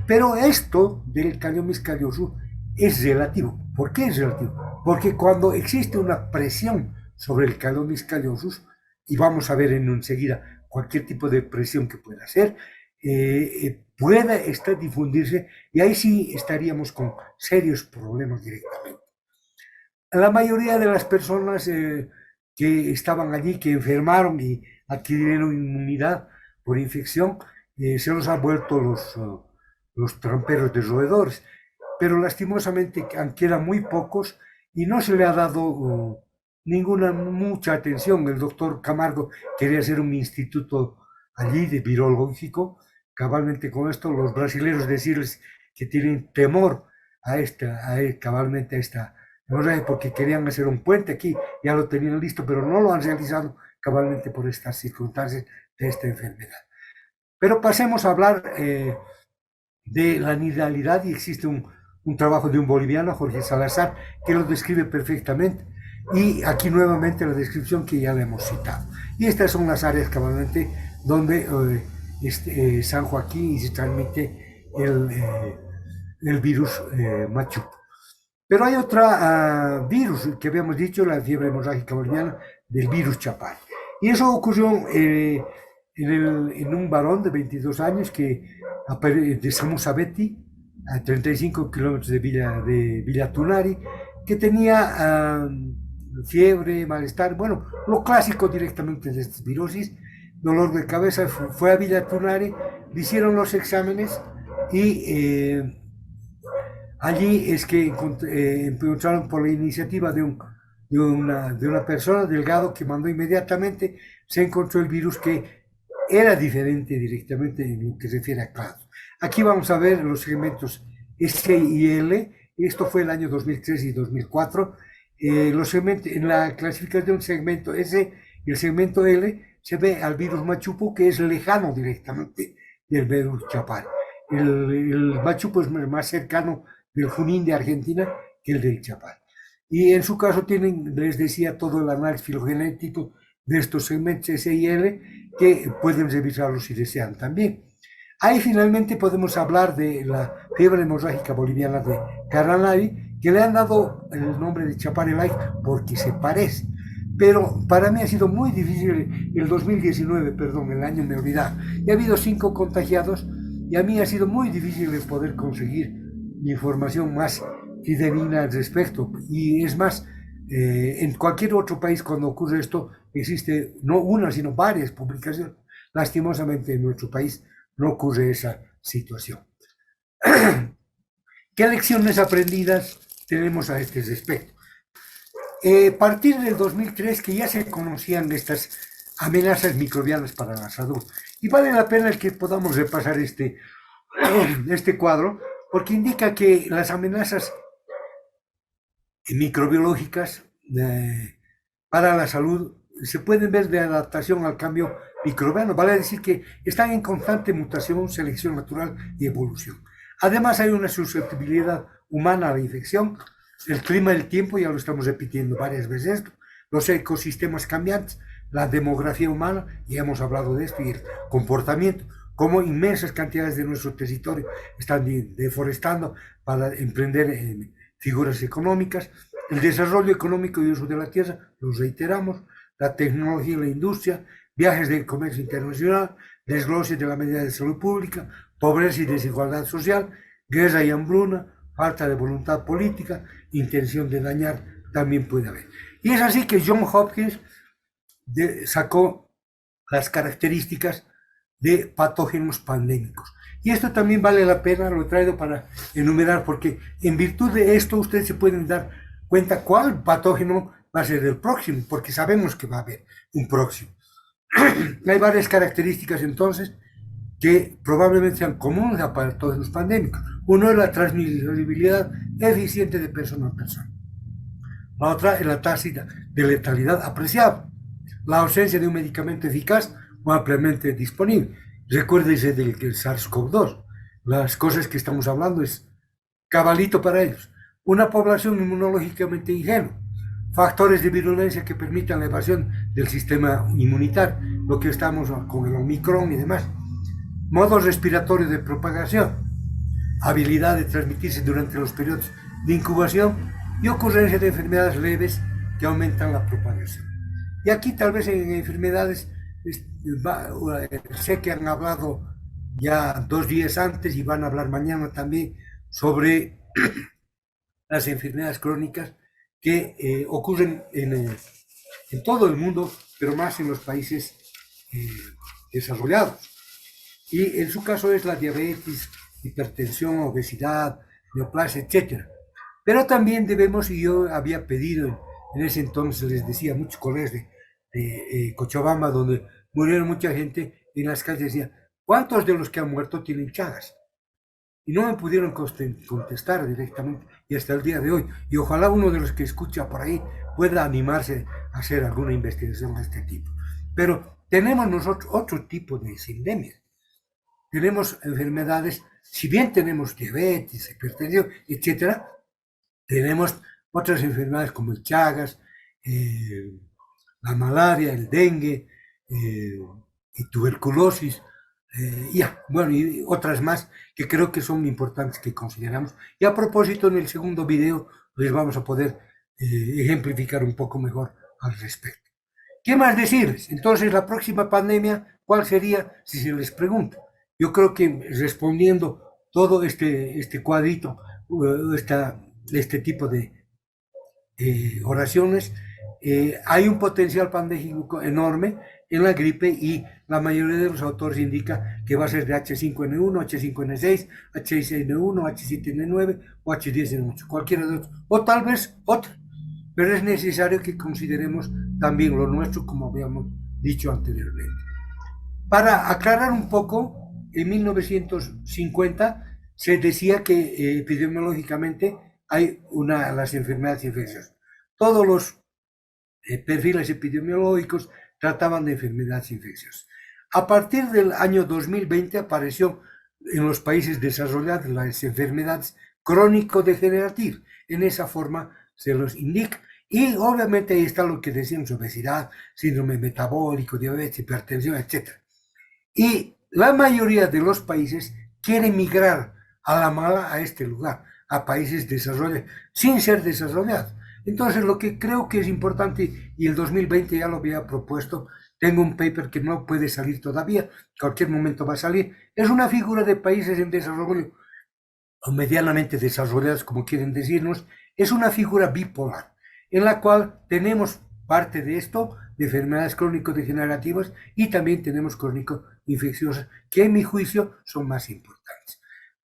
Pero esto del Calliomes callosus es relativo. ¿Por qué es relativo? Porque cuando existe una presión sobre el Calliomes callosus, y vamos a ver enseguida cualquier tipo de presión que pueda ser, puede difundirse, y ahí sí estaríamos con serios problemas directamente. La mayoría de las personas que estaban allí, que enfermaron y adquirieron inmunidad por infección, se los han vuelto los tramperos de roedores, pero lastimosamente quedan muy pocos y no se le ha dado mucha atención. El doctor Camargo quería hacer un instituto allí de virológico, cabalmente con esto, los brasileños decirles que tienen temor cabalmente a esta, porque querían hacer un puente aquí, ya lo tenían listo, pero no lo han realizado cabalmente por estas circunstancias de esta enfermedad. Pero pasemos a hablar de la nidalidad, y existe un trabajo de un boliviano, Jorge Salazar, que lo describe perfectamente. Y aquí nuevamente la descripción que ya le hemos citado. Y estas son las áreas cabalmente donde San Joaquín y se transmite el virus machupo. Pero hay otro virus que habíamos dicho, la fiebre hemorrágica boliviana, del virus Chapare. Y eso ocurrió en un varón de 22 años de Samusabeti, a 35 kilómetros de Villa Tunari, que tenía fiebre, malestar, bueno, lo clásico directamente de estas virosis, dolor de cabeza. Fue a Villa Tunari, le hicieron los exámenes y allí es que encontraron, por la iniciativa de una persona, Delgado, que mandó inmediatamente, se encontró el virus que era diferente directamente en lo que se refiere a clados. Aquí vamos a ver los segmentos S y L. Esto fue el año 2003 y 2004. En la clasificación segmento S y el segmento L se ve al virus machupo, que es lejano directamente del virus Chapare. El machupo es más cercano del Junín de Argentina que el del Chapare. Y en su caso les decía, todo el análisis filogenético de estos segmentos S y L, que pueden revisarlo si desean también. Ahí finalmente podemos hablar de la fiebre hemorrágica boliviana de Caranavi, que le han dado el nombre de Chapare Life porque se parece. Pero para mí ha sido muy difícil el 2019, perdón, el año me olvidaba. Y ha habido 5 contagiados y a mí ha sido muy difícil poder conseguir información más fidedigna al respecto. Y es más, en cualquier otro país cuando ocurre esto existe no una sino varias publicaciones. Lastimosamente en nuestro país no ocurre esa situación. ¿Qué lecciones aprendidas tenemos a este respecto? A partir del 2003 que ya se conocían estas amenazas microbianas para la salud, y vale la pena que podamos repasar este cuadro, porque indica que las amenazas microbiológicas para la salud se pueden ver de adaptación al cambio microbiano, vale decir que están en constante mutación, selección natural y evolución. Además hay una susceptibilidad humana a la infección, el clima, el tiempo, ya lo estamos repitiendo varias veces esto, los ecosistemas cambiantes, la demografía humana, ya hemos hablado de esto, y el comportamiento, como inmensas cantidades de nuestro territorio están deforestando para emprender figuras económicas, el desarrollo económico y uso de la tierra, los reiteramos, la tecnología y la industria, viajes del comercio internacional, desglose de la medida de salud pública, pobreza y desigualdad social, guerra y hambruna, falta de voluntad política, intención de dañar, también puede haber. Y es así que John Hopkins sacó las características de patógenos pandémicos. Y esto también vale la pena, lo he traído para enumerar, porque en virtud de esto ustedes se pueden dar cuenta cuál patógeno va a ser el próximo, porque sabemos que va a haber un próximo. Hay varias características entonces que probablemente sean comunes a patógenos pandémicos. Uno es la transmisibilidad eficiente de persona a persona. La otra es la tasa de letalidad apreciable. La ausencia de un medicamento eficaz o ampliamente disponible. Recuérdese del SARS-CoV-2. Las cosas que estamos hablando es cabalito para ellos. Una población inmunológicamente ingenua. Factores de virulencia que permitan la evasión del sistema inmunitario, lo que estamos con el Omicron y demás. Modos respiratorios de propagación. Habilidad de transmitirse durante los periodos de incubación y ocurrencia de enfermedades leves que aumentan la propagación. Y aquí tal vez en enfermedades, sé que han hablado ya 2 días antes y van a hablar mañana también sobre las enfermedades crónicas que ocurren en todo el mundo, pero más en los países desarrollados. Y en su caso es la diabetes, hipertensión, obesidad, neoplasia, etc. Pero también debemos, y yo había pedido en ese entonces, les decía a muchos colegas de Cochabamba, donde murieron mucha gente, en las calles decía, ¿cuántos de los que han muerto tienen Chagas? Y no me pudieron contestar directamente, y hasta el día de hoy. Y ojalá uno de los que escucha por ahí pueda animarse a hacer alguna investigación de este tipo. Pero tenemos nosotros otro tipo de sindemias. Tenemos enfermedades, si bien tenemos diabetes, hipertensión, etcétera, tenemos otras enfermedades como el Chagas, la malaria, el dengue, y tuberculosis, y otras más que creo que son importantes que consideramos. Y a propósito, en el segundo video les vamos a poder ejemplificar un poco mejor al respecto. ¿Qué más decirles? Entonces, la próxima pandemia, ¿cuál sería si se les pregunta? Yo creo que respondiendo todo este cuadrito, este tipo de oraciones, hay un potencial pandémico enorme en la gripe y la mayoría de los autores indica que va a ser de H5N1, H5N6, H6N1, H7N9 o H10N8, cualquiera de otros, o tal vez otra, pero es necesario que consideremos también lo nuestro, como habíamos dicho anteriormente. Para aclarar un poco, en 1950 se decía que epidemiológicamente hay las enfermedades infecciosas. Todos los perfiles epidemiológicos trataban de enfermedades infecciosas. A partir del año 2020 apareció en los países desarrollados las enfermedades crónico-degenerativas. En esa forma se los indica. Y obviamente ahí está lo que decíamos, obesidad, síndrome metabólico, diabetes, hipertensión, etc. Y la mayoría de los países quieren migrar a la mala a este lugar, a países desarrollados, sin ser desarrollados. Entonces, lo que creo que es importante, y el 2020 ya lo había propuesto, tengo un paper que no puede salir todavía, cualquier momento va a salir, es una figura de países en desarrollo, o medianamente desarrollados, como quieren decirnos, es una figura bipolar, en la cual tenemos parte de esto, de enfermedades crónico-degenerativas, y también tenemos crónico-infecciosas, que en mi juicio son más importantes.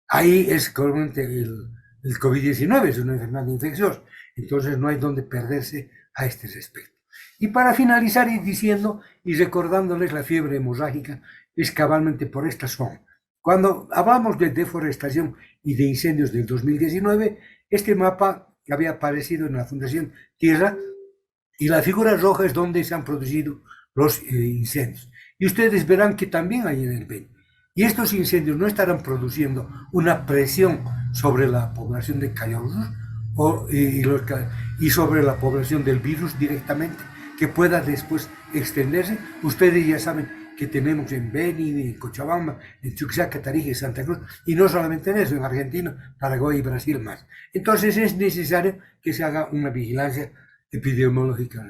Ahí es claramente el COVID-19, es una enfermedad infecciosa, entonces no hay donde perderse a este respecto. Y para finalizar, ir diciendo y recordándoles la fiebre hemorrágica, es cabalmente por esta zona. Cuando hablamos de deforestación y de incendios del 2019, este mapa había aparecido en la Fundación Tierra Y la figura roja es donde se han producido los incendios. Y ustedes verán que también hay en el Beni. Y estos incendios no estarán produciendo una presión sobre la población de Cayollos y sobre la población del virus directamente, que pueda después extenderse. Ustedes ya saben que tenemos en Beni, en Cochabamba, en Chuquisaca, Tarija y Santa Cruz, y no solamente en eso, en Argentina, Paraguay y Brasil más. Entonces es necesario que se haga una vigilancia epidemiológica.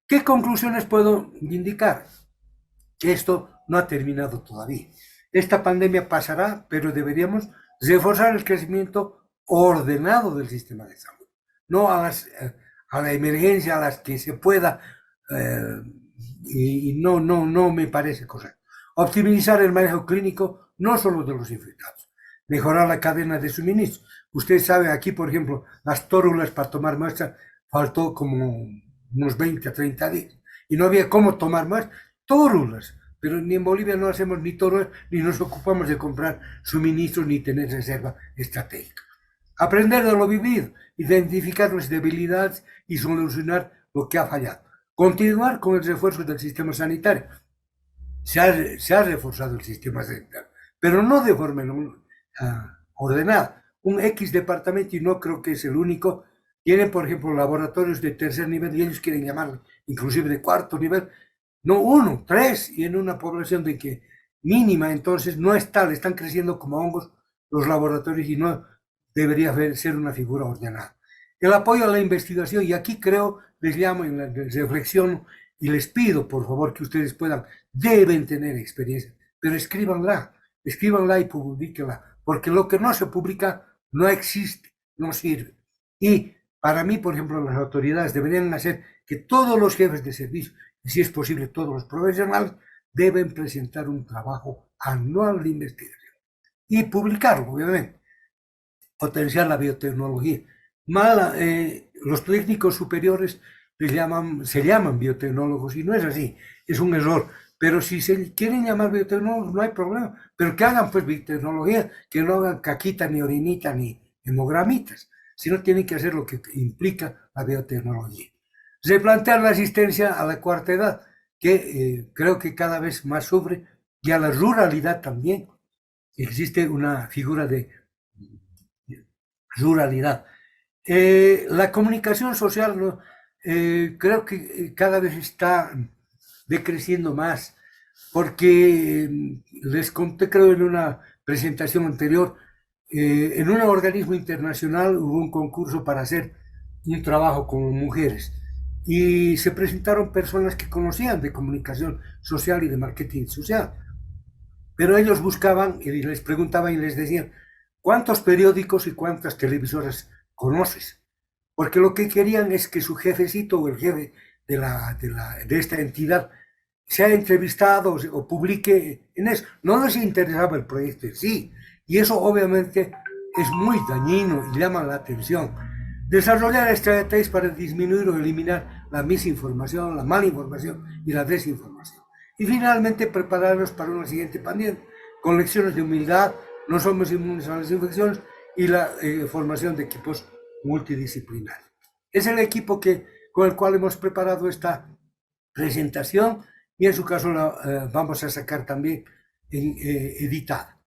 ¿Qué conclusiones puedo indicar? Que esto no ha terminado todavía. Esta pandemia pasará, pero deberíamos reforzar el crecimiento ordenado del sistema de salud, no a la emergencia a las que se pueda, y no me parece correcto. Optimizar el manejo clínico, no solo de los infectados, mejorar la cadena de suministro. Usted sabe, aquí, por ejemplo, las tórulas para tomar muestra faltó como unos 20 a 30 días, y no había cómo tomar más tórulas. Pero ni en Bolivia no hacemos ni tórulas, ni nos ocupamos de comprar suministros, ni tener reserva estratégica. Aprender de lo vivido, identificar las debilidades y solucionar lo que ha fallado. Continuar con el refuerzo del sistema sanitario. Se ha reforzado el sistema sanitario, pero no de forma ordenada. Un X departamento, y no creo que es el único, tienen, por ejemplo, laboratorios de tercer nivel, y ellos quieren llamarlo inclusive de cuarto nivel, no 1, 3, y en una población de que mínima, entonces no es tal, están creciendo como hongos los laboratorios y no debería ser una figura ordenada. El apoyo a la investigación, y aquí creo, les llamo en la reflexión y les pido por favor que ustedes deben tener experiencia, pero escríbanla y publiquenla, porque lo que no se publica no existe, no sirve. Y para mí, por ejemplo, las autoridades deberían hacer que todos los jefes de servicio, y si es posible todos los profesionales, deben presentar un trabajo anual de investigación y publicarlo, obviamente. Potenciar la biotecnología. Los técnicos superiores se llaman biotecnólogos y no es así, es un error. Pero si se quieren llamar biotecnólogos no hay problema, pero que hagan pues biotecnología, que no hagan caquita, ni orinita, ni hemogramitas, sino tienen que hacer lo que implica la biotecnología. Replantear la asistencia a la cuarta edad, que creo que cada vez más sufre, y a la ruralidad también. Existe una figura de ruralidad. La comunicación social, ¿no? Creo que cada vez está decreciendo más, porque les conté, creo, en una presentación anterior, en un organismo internacional hubo un concurso para hacer un trabajo con mujeres y se presentaron personas que conocían de comunicación social y de marketing social, pero ellos buscaban y les preguntaban y les decían, ¿cuántos periódicos y cuántas televisoras conoces? Porque lo que querían es que su jefecito o el jefe de esta entidad sea entrevistado o publique en eso. No les interesaba el proyecto en sí, y eso obviamente es muy dañino y llama la atención. Desarrollar estrategias para disminuir o eliminar la misinformación, la mala información y la desinformación. Y finalmente prepararnos para una siguiente pandemia, con lecciones de humildad, no somos inmunes a las infecciones, y la formación de equipos multidisciplinarios. Es el equipo con el cual hemos preparado esta presentación, y en su caso la vamos a sacar también editada.